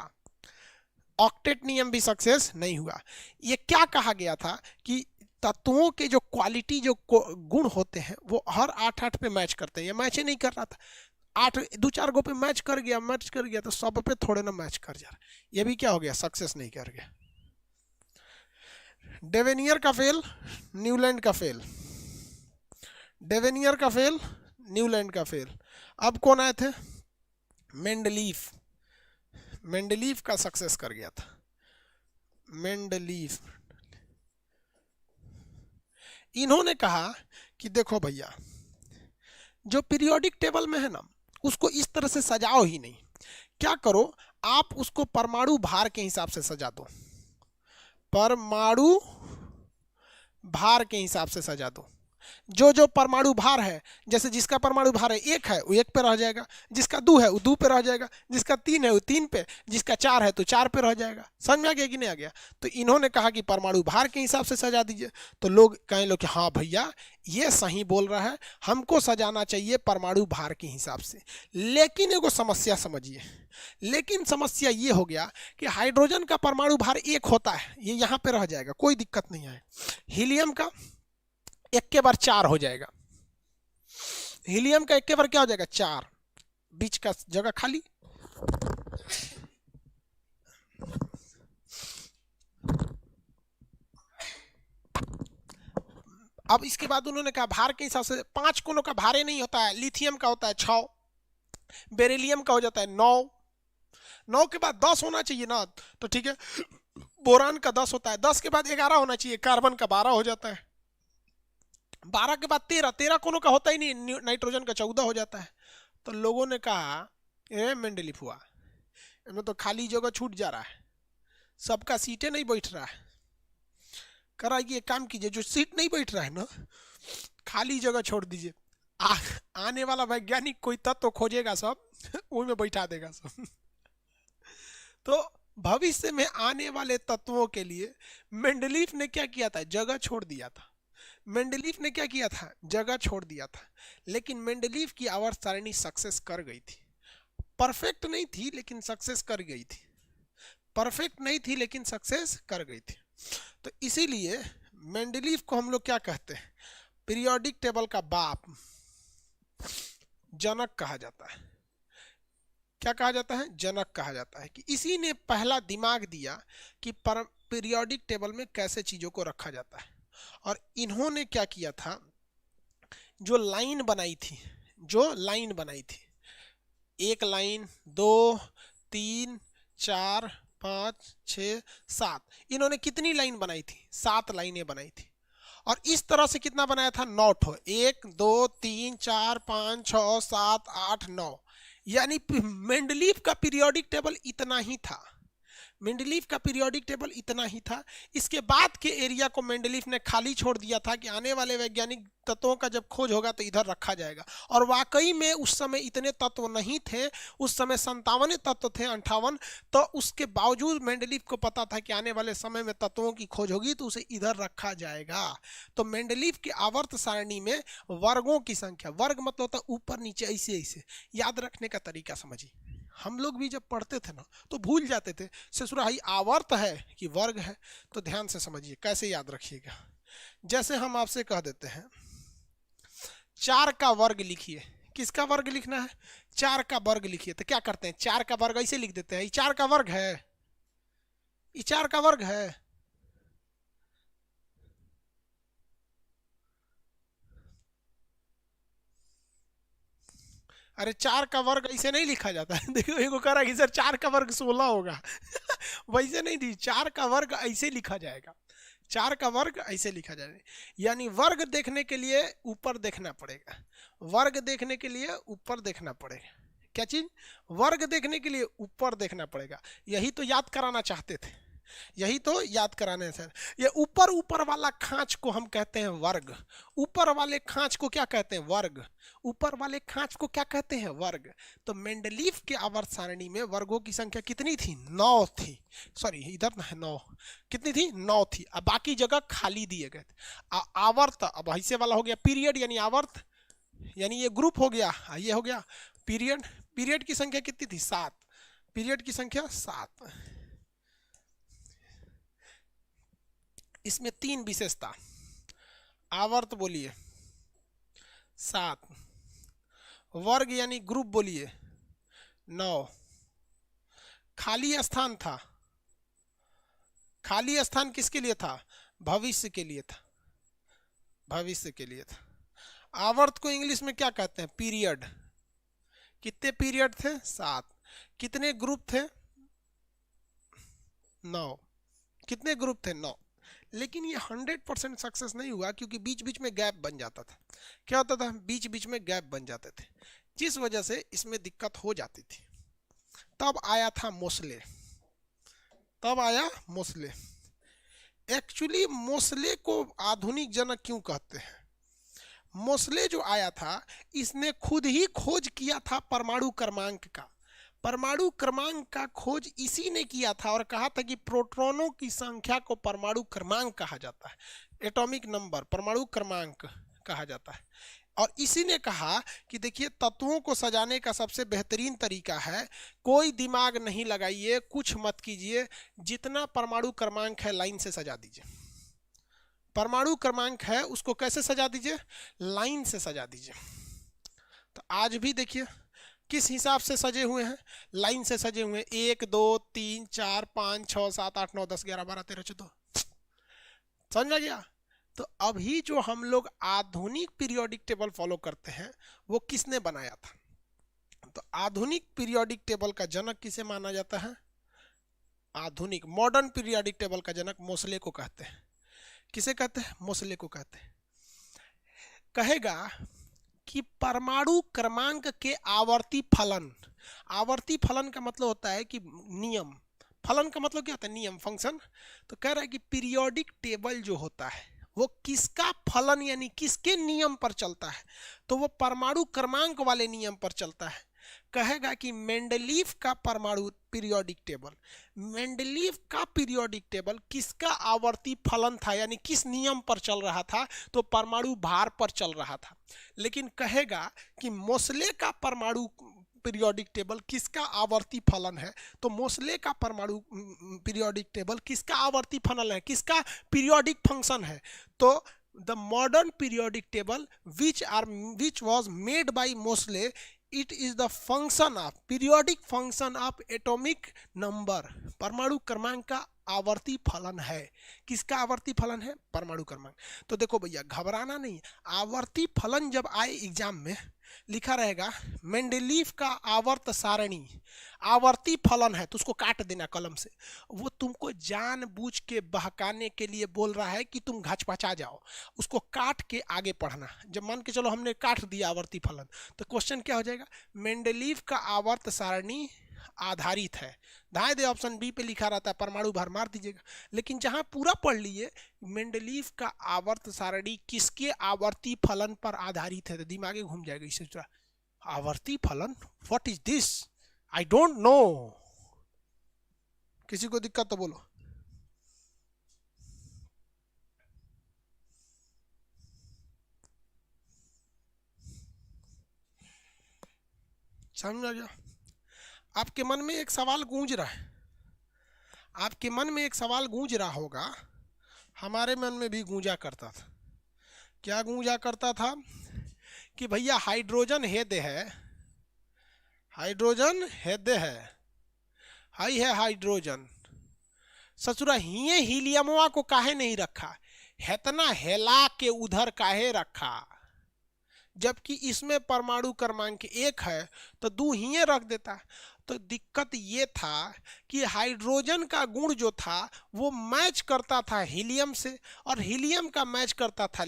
ऑक्टेट नियम भी सक्सेस नहीं हुआ। ये क्या कहा गया था कि तत्वों के जो क्वालिटी, जो गुण होते हैं, वो हर 8-8 पे मैच करते हैं। ये मैच ही नहीं कर रहा था, 8 2-4 गो पे मैच कर गया, मैच कर गया, तो सब पे थोड़े ना मैच कर जा रहा, ये भी क्या हो गया, सक्सेस नहीं कर गया। डेवेनियर का फेल, न्यूलैंड का फेल, डेवेनियर का फेल, न्यूलैंड का फेल। अब कौन आए थे, मेंडलीफ, मेंडलीफ का सक्सेस कर गया था, मेंडलीफ। इन्होंने कहा कि देखो भैया, जो पीरियोडिक टेबल में है ना, उसको इस तरह से सजाओ ही नहीं, क्या करो आप उसको परमाणु भार के हिसाब से सजा दो, परमाणु भार के हिसाब से सजा दो। जो जो परमाणु भार है, जैसे जिसका परमाणु भार है 1 है वो 1 पे रह जाएगा, जिसका 2 है वो 2 पे रह जाएगा, जिसका 3 है वो 3 पे, जिसका 4 है तो 4 पे रह जाएगा। समझ में आ गया कि नहीं आ गया? तो इन्होंने कहा कि परमाणु भार के हिसाब से सजा दीजिए। तो लोग कहें लोग कि हाँ भैया ये सही बोल रहा है, हमको सजाना चाहिए परमाणु भार के हिसाब से। लेकिन एगो समस्या समझिए, लेकिन समस्या ये हो गया कि हाइड्रोजन का परमाणु भार 1 होता है, ये यहाँ पे रह जाएगा, कोई दिक्कत नहीं है। हीलियम का 1 के बार 4 हो जाएगा, हीलियम का 1 के बार क्या हो जाएगा 4, बीच का जगह खाली। अब इसके बाद उन्होंने कहा भार के हिसाब से 5 कोनों का भारे नहीं होता है, लिथियम का होता है 6, बेरिलियम का हो जाता है 9, 9 के बाद 10 होना चाहिए ना, तो ठीक है। बोरान का 10 होता है, 10 के बाद 11 होना चाहिए, कार्बन का 12 हो जाता है, 12 के बाद 13, 13 कोनों का होता ही नहीं, नाइट्रोजन का 14 हो जाता है। तो लोगों ने कहा ए मेंडलीफ हुआ, इनमें तो खाली जगह छूट जा रहा है, सबका सीटें नहीं बैठ रहा है। करा ये काम कीजिए, जो सीट नहीं बैठ रहा है ना, खाली जगह छोड़ दीजिए, आने वाला वैज्ञानिक कोई तत्व खोजेगा सब उनमें बैठा देगा सब। तो भविष्य में आने वाले तत्वों के लिए मेंडलीफ ने क्या किया था, जगह छोड़ दिया था। मेंडलीफ ने क्या किया था, जगह छोड़ दिया था। लेकिन मेंडलीफ की आवर्त सारणी सक्सेस कर गई थी, परफेक्ट नहीं थी लेकिन सक्सेस कर गई थी, परफेक्ट नहीं थी लेकिन सक्सेस कर गई थी। तो इसीलिए मेंडलीफ को हम लोग क्या कहते हैं, पीरियोडिक टेबल का बाप, जनक कहा जाता है। क्या कहा जाता है, जनक कहा जाता है, कि इसी ने पहला दिमाग दिया कि पीरियोडिक टेबल में कैसे चीजों को रखा जाता है। और इन्होंने क्या किया था, जो लाइन बनाई थी, जो लाइन बनाई थी, 1 लाइन 2 3 4 5 6 7, इन्होंने कितनी लाइन बनाई थी, 7 लाइनें बनाई थी। और इस तरह से कितना बनाया था, 9 ठो, 1 2 3 4 5 6 7 8 9, यानी मेंडलीफ का पीरियोडिक टेबल इतना ही था, मेंडलीफ का पीरियोडिक टेबल इतना ही था। इसके बाद के एरिया को मेंडलीफ ने खाली छोड़ दिया था कि आने वाले वैज्ञानिक तत्वों का जब खोज होगा तो इधर रखा जाएगा। और वाकई में उस समय इतने तत्व नहीं थे, उस समय 57 तत्व थे, 58। तो उसके बावजूद मेंडलीफ को पता था कि आने वाले समय में तत्वों की खोज होगी तो उसे इधर रखा जाएगा। तो मेंडलीफ की आवर्त सारणी में वर्गों की संख्या, वर्ग मतलब होता ऊपर नीचे ऐसे ऐसे, याद रखने का तरीका समझिए। हम लोग भी जब पढ़ते थे ना तो भूल जाते थे, ससुराई आवर्त है कि वर्ग है, तो ध्यान से समझिए कैसे याद रखिएगा। जैसे हम आपसे कह देते हैं 4 का वर्ग लिखिए, किसका वर्ग लिखना है, 4 का वर्ग लिखिए, तो क्या करते हैं, 4 का वर्ग ऐसे लिख देते हैं, ये 4 का वर्ग है, ये 4 का वर्ग है। अरे 4 का वर्ग ऐसे नहीं लिखा जाता है। देखो एक कह रहा है कि सर 4 का वर्ग 16 होगा वैसे नहीं थी, 4 का वर्ग ऐसे लिखा जाएगा, 4 का वर्ग ऐसे लिखा जाएगा। यानी वर्ग देखने के लिए ऊपर देखना पड़ेगा, वर्ग देखने के लिए ऊपर देखना पड़ेगा। क्या चीज, वर्ग देखने के लिए ऊपर देखना पड़ेगा। यही तो याद कराना चाहते थे, यही तो याद कराने सर। ये ऊपर ऊपर वाला खांच को हम कहते हैं वर्ग, ऊपर वाले खांच को क्या कहते हैं, वर्ग, ऊपर वाले खांच को क्या कहते हैं, वर्ग। तो मेंडलीफ के आवर्त सारणी में वर्गों की संख्या कितनी थी, 9 थी, सॉरी इधर ना है 9, कितनी थी, 9 थी। अब बाकी जगह खाली दिए गए थे। आवर्त अब ऐसे वाला हो गया पीरियड, यानी आवर्त, यानी ये ग्रुप हो गया, ये हो गया पीरियड। पीरियड की संख्या कितनी थी, 7, पीरियड की संख्या 7। इसमें 3 विशेषता, आवर्त बोलिए 7, वर्ग यानी ग्रुप बोलिए 9, खाली स्थान था, खाली स्थान किसके लिए था, भविष्य के लिए था, भविष्य के लिए था। आवर्त को इंग्लिश में क्या कहते हैं, पीरियड। कितने पीरियड थे, 7, कितने ग्रुप थे, 9, कितने ग्रुप थे, 9। लेकिन ये 100% सक्सेस नहीं हुआ, क्योंकि बीच बीच में गैप बन जाता था। क्या होता था, बीच बीच में गैप बन जाते थे, जिस वजह से इसमें दिक्कत हो जाती थी। तब आया था मोसले, तब आया मोसले। एक्चुअली मोसले को आधुनिक जनक क्यों कहते हैं, मोसले जो आया था इसने खुद ही खोज किया था परमाणु क्रमांक का। परमाणु क्रमांक का खोज इसी ने किया था और कहा था कि प्रोटॉनों की संख्या को परमाणु क्रमांक कहा जाता है, एटॉमिक नंबर परमाणु क्रमांक कहा जाता है। और इसी ने कहा कि देखिए तत्वों को सजाने का सबसे बेहतरीन तरीका है कोई दिमाग नहीं लगाइए, कुछ मत कीजिए, जितना परमाणु क्रमांक है लाइन से सजा दीजिए। परमाणु क्रमांक है उसको कैसे सजा दीजिए, लाइन से सजा दीजिए। तो आज भी देखिए किस हिसाब से सजे हुए हैं, लाइन से सजे हुए हैं, 1 2 3 4 5 6 7 8 9 10 11 12 13 14। समझ गया। तो अभी जो हम लोग आधुनिक पीरियोडिक टेबल फॉलो करते हैं वो किसने बनाया था? तो आधुनिक पीरियोडिक टेबल का जनक किसे माना जाता है? आधुनिक मॉडर्न पीरियोडिक टेबल का जनक मोसले को कहते हैं। किसे कहते हैं? मोसले को कहते हैं। कहेगा कि परमाणु क्रमांक के आवर्ती फलन, आवर्ती फलन का मतलब होता है कि नियम, फलन का मतलब क्या होता है? नियम, फंक्शन। तो कह रहा है कि पीरियोडिक टेबल जो होता है वो किसका फलन यानी किसके नियम पर चलता है? तो वो परमाणु क्रमांक वाले नियम पर चलता है। कहेगा कि मेंडलीफ का परमाणु पीरियोडिक टेबल, मेंडलीफ का पीरियोडिक टेबल किसका आवर्ती फलन था यानी किस नियम पर चल रहा था? तो परमाणु भार पर चल रहा था। लेकिन कहेगा कि मोसले का परमाणु पीरियोडिक टेबल किसका आवर्ती फलन है? तो मोसले का परमाणु पीरियोडिक टेबल किसका आवर्ती फलन है, किसका पीरियोडिक फंक्शन है? तो the modern periodic table which was made by Mosley, it is the function of periodic function of atomic number, परमाणु क्रमांक का आवर्ती फलन है। किसका आवर्ती फलन है? परमाणु क्रमांक। तो देखो भैया घबराना नहीं, आवर्ती फलन जब आए एग्जाम में लिखा रहेगा मेंडलीफ का आवर्त सारणी आवर्ती फलन है तो उसको काट देना कलम से। वो तुमको जानबूझ के बहकाने के लिए बोल रहा है कि तुम घचपचा जाओ, उसको काट के आगे पढ़ना। जब मान के चलो हमने काट दिया आवर्ती फलन तो क्वेश्चन क्या हो जाएगा? मेंडलीफ का आवर्त सारणी आधारित है, दाएं दे ऑप्शन बी पे लिखा रहता है, परमाणु भार मार दीजिएगा। लेकिन जहां पूरा पढ़ लिए मेंडलीफ का आवर्त सारणी किसके आवर्ती फलन पर आधारित है तो दिमागे घूम जाएगा। इससे आवर्ती फलन, what is this, I don't know. किसी को दिक्कत तो बोलो। समझ आ गया? आपके मन में एक सवाल गूंज रहा है, आपके मन में एक सवाल गूंज रहा होगा, हमारे मन में भी गूंजा करता था। क्या गूंजा करता था? कि भैया हाइड्रोजन हेदे है, हाइड्रोजन हेदे है, हाई है हाइड्रोजन, ससुरा हिये हीलियमवा को काहे नहीं रखा, हेतना हेला के उधर काहे रखा, जबकि इसमें परमाणु क्रमांक 1 है तो 2 हिये रख देता। तो दिक्कत ये था कि हाइड्रोजन का गुण जो था वो मैच करता था हीलियम से, और हीलियम का मैच करता था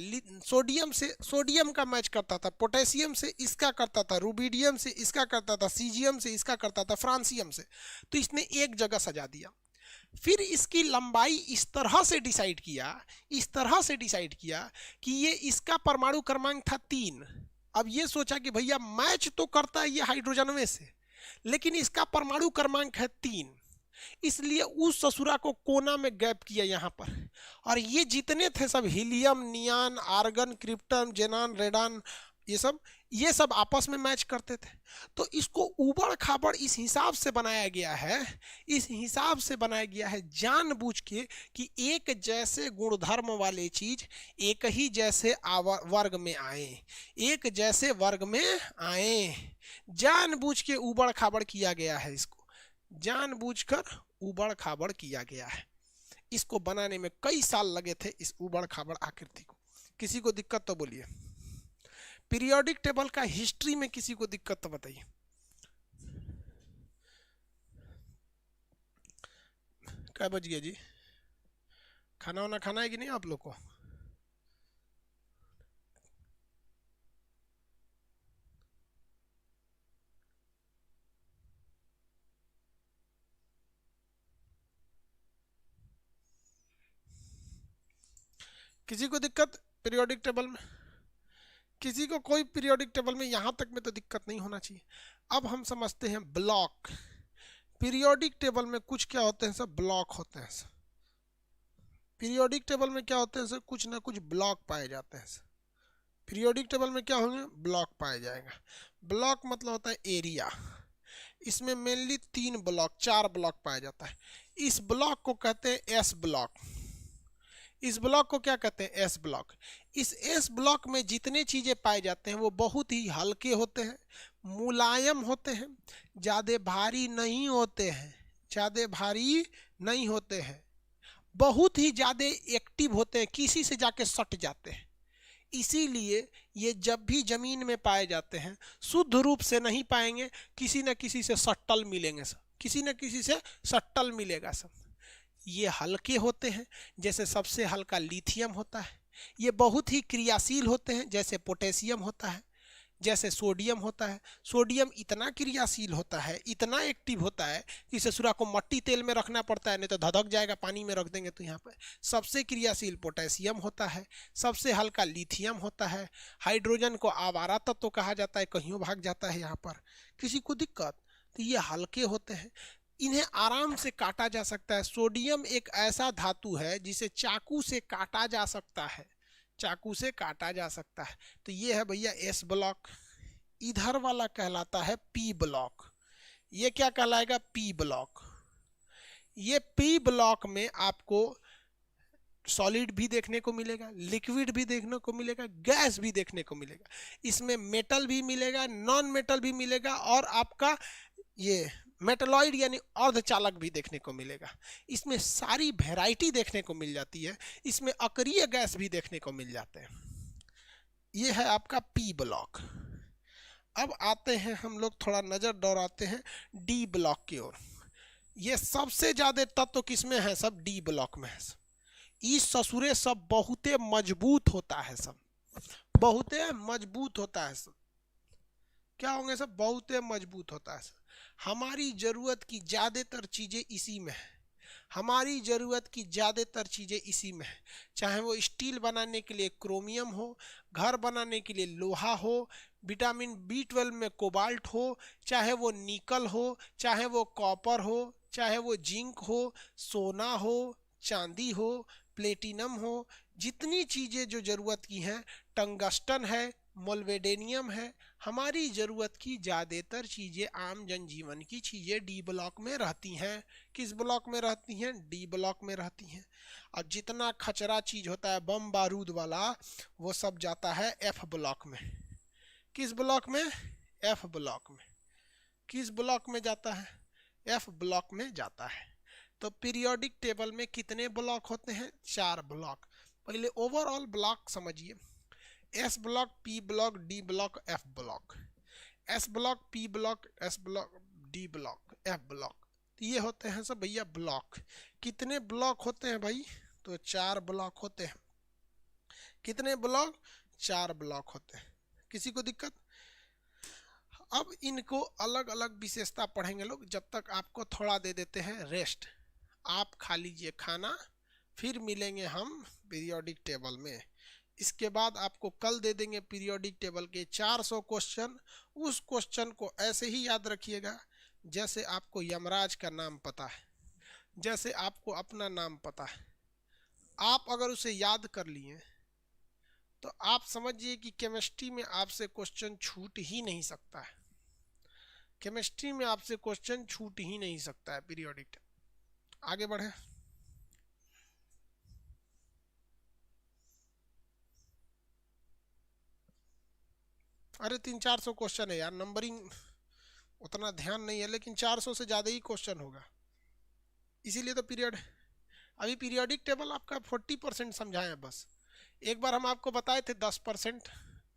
सोडियम से, सोडियम का मैच करता था पोटेशियम से, इसका करता था रुबिडियम से, इसका करता था सीजियम से, इसका करता था फ्रांसियम से। तो इसने एक जगह सजा दिया। फिर इसकी लंबाई इस तरह से डिसाइड किया, इस तरह से डिसाइड किया कि ये इसका परमाणु क्रमांक था 3। अब ये सोचा कि भैया मैच तो करता है ये हाइड्रोजन में से, लेकिन इसका परमाणु क्रमांक है 3, इसलिए उस ससुरा को कोना में गैप किया यहाँ पर। और ये जितने थे सब हीलियम, नियान, आर्गन, क्रिप्टन, जेनान, रेडान, ये सब आपस में मैच करते थे। तो इसको उबड़ खाबड़ इस हिसाब से बनाया गया है, इस हिसाब से बनाया गया है जानबूझ के कि एक जैसे गुणधर्म वाले चीज एक ही जैसे वर्ग में आए, एक जैसे वर्ग में आए, जानबूझ के उबड़ खाबड़ किया गया है। इसको जानबूझकर उबड़ खाबड़ किया गया है। इसको बनाने में कई साल लगे थे इस उबड़ खाबड़ आकृति को। किसी को दिक्कत तो बोलिए। पीरियोडिक टेबल का हिस्ट्री में किसी को दिक्कत तो बताइए। क्या बज गया जी? खाना वाना खाना है कि नहीं आप लोग को? किसी को दिक्कत पीरियोडिक टेबल में? किसी को कोई पीरियोडिक टेबल में यहाँ तक में तो दिक्कत नहीं होना चाहिए। अब हम समझते हैं ब्लॉक। पीरियोडिक टेबल में कुछ क्या होते हैं सब, ब्लॉक होते हैं सर। पीरियोडिक टेबल में क्या होते हैं सर, कुछ ना कुछ ब्लॉक पाए जाते हैं सर। पीरियोडिक टेबल में क्या होंगे, ब्लॉक पाया जाएगा। ब्लॉक मतलब होता है एरिया। इसमें मेनली 4 ब्लॉक पाया जाता है। इस ब्लॉक को कहते हैं एस ब्लॉक। इस ब्लॉक को क्या कहते हैं, एस ब्लॉक। इस एस ब्लॉक में जितने चीजें पाए जाते हैं वो बहुत ही हल्के होते हैं, मुलायम होते हैं, ज्यादा भारी नहीं होते हैं, ज्यादा भारी नहीं होते हैं, बहुत ही ज्यादा एक्टिव होते हैं, किसी से जाके सट जाते हैं। इसीलिए ये जब भी जमीन में पाए जाते हैं शुद्ध रूप से नहीं पाएंगे, किसी न किसी से सट्टल मिलेंगे सब, किसी न किसी से सट्टल मिलेगा सब। ये हल्के होते हैं, जैसे सबसे हल्का लिथियम होता है। ये बहुत ही क्रियाशील होते हैं, जैसे पोटेशियम होता है, जैसे सोडियम होता है। सोडियम इतना क्रियाशील होता है, इतना एक्टिव होता है कि ससुरा को मट्टी तेल में रखना पड़ता है, नहीं तो धधक जाएगा, पानी में रख देंगे तो यहाँ पर। सबसे क्रियाशील पोटेशियम होता है, सबसे हल्का लिथियम होता है। हाइड्रोजन को आवारा तत्व तो कहा जाता है, कहीं भाग जाता है यहाँ पर, किसी को दिक्कत। तो ये हल्के होते हैं, इन्हें आराम से काटा जा सकता है। सोडियम एक ऐसा धातु है जिसे चाकू से काटा जा सकता है, चाकू से काटा जा सकता है। तो ये है भैया एस ब्लॉक। इधर वाला कहलाता है पी ब्लॉक। ये क्या कहलाएगा, पी ब्लॉक। ये पी ब्लॉक में आपको सॉलिड भी देखने को मिलेगा, लिक्विड भी देखने को मिलेगा, गैस भी देखने को मिलेगा। इसमें मेटल भी मिलेगा, नॉन मेटल भी मिलेगा, और आपका ये मेटलॉइड यानी अर्धचालक भी देखने को मिलेगा। इसमें सारी वैरायटी देखने को मिल जाती है। इसमें अक्रिय गैस भी देखने को मिल जाते हैं। ये है आपका पी ब्लॉक। अब आते हैं हम लोग, थोड़ा नजर दौड़ाते हैं डी ब्लॉक की ओर। ये सबसे ज्यादा तत्व किसमें है, सब डी ब्लॉक में है। इस ससुरे सब बहुते मजबूत होता है, सब बहुते मजबूत होता है सब। क्या होंगे सब, बहुते मजबूत होता है सब। हमारी जरूरत की ज्यादातर चीजें इसी में है, हमारी ज़रूरत की ज़्यादातर चीज़ें इसी में है। चाहे वो स्टील बनाने के लिए क्रोमियम हो, घर बनाने के लिए लोहा हो, विटामिन B12 में कोबाल्ट हो, चाहे वो निकल हो, चाहे वो कॉपर हो, चाहे वो जिंक हो, सोना हो, चांदी हो, प्लेटिनम हो, जितनी चीज़ें जो ज़रूरत की हैं, टंगस्टन है, मोल्वेडेनियम है, हमारी ज़रूरत की ज़्यादातर चीज़ें आम जनजीवन की चीज़ें डी ब्लॉक में रहती हैं। किस ब्लॉक में रहती हैं, डी ब्लॉक में रहती हैं। और जितना खचरा चीज़ होता है बम बारूद वाला, वो सब जाता है एफ ब्लॉक में। किस ब्लॉक में, एफ ब्लॉक में। किस ब्लॉक में जाता है, एफ ब्लॉक में जाता है। तो पीरियोडिक टेबल में कितने ब्लॉक होते हैं, 4 ब्लॉक। पहले ओवरऑल ब्लॉक समझिए, S block, P block, D block, F block. S block, P block, S block, D block, F block. ये होते हैं सब भैया ब्लॉक। कितने ब्लॉक होते हैं भाई, तो 4 ब्लॉक होते हैं। कितने ब्लॉक, 4 ब्लॉक होते हैं। किसी को दिक्कत। अब इनको अलग अलग विशेषता पढ़ेंगे लोग, जब तक आपको थोड़ा दे देते हैं रेस्ट। आप खा लीजिए खाना, फिर मिलेंगे हम पीरियोडिक टेबल में। इसके बाद आपको कल दे देंगे पीरियोडिक टेबल के 400 क्वेश्चन। उस क्वेश्चन को ऐसे ही याद रखिएगा जैसे आपको यमराज का नाम पता है, जैसे आपको अपना नाम पता है। आप अगर उसे याद कर लिए तो आप समझिए कि केमिस्ट्री में आपसे क्वेश्चन छूट ही नहीं सकता है। केमिस्ट्री में आपसे क्वेश्चन छूट ही नहीं सकता है पीरियोडिक टेबल। आगे बढ़े। अरे 300-400 क्वेश्चन है यार, नंबरिंग उतना ध्यान नहीं है, लेकिन 400 से ज़्यादा ही क्वेश्चन होगा, इसीलिए तो पीरियड। अभी पीरियोडिक टेबल आपका 40% समझाए हैं बस। एक बार हम आपको बताए थे 10%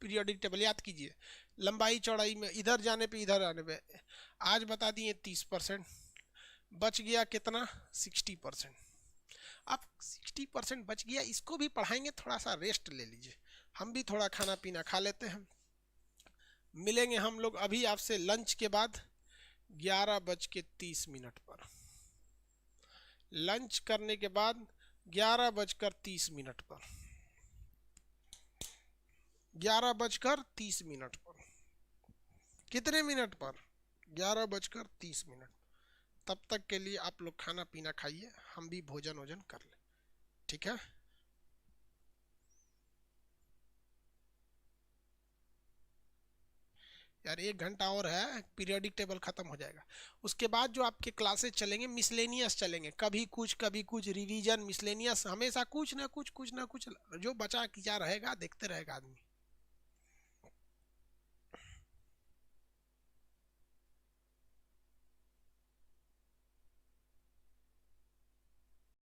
पीरियोडिक टेबल, याद कीजिए, लंबाई चौड़ाई में इधर जाने पे इधर आने पे। आज बता दिए 30%, बच गया कितना, 60%। अब 60% बच गया, इसको भी पढ़ाएंगे, थोड़ा सा रेस्ट ले लीजिए, हम भी थोड़ा खाना पीना खा लेते हैं। मिलेंगे हम लोग अभी आपसे लंच के बाद 11:30 पर। लंच करने के बाद 11:30 पर 11:30 पर। कितने मिनट पर? 11:30। तब तक के लिए आप लोग खाना पीना खाइए, हम भी भोजन वोजन कर लें, ठीक है। यार 1 घंटा और है, पीरियोडिक टेबल खत्म हो जाएगा। उसके बाद जो आपके क्लासेस चलेंगे मिसलेनियस चलेंगे, कभी कुछ रिवीजन मिसलेनियस, हमेशा कुछ ना कुछ जो बचा क्या रहेगा देखते रहेगा आदमी।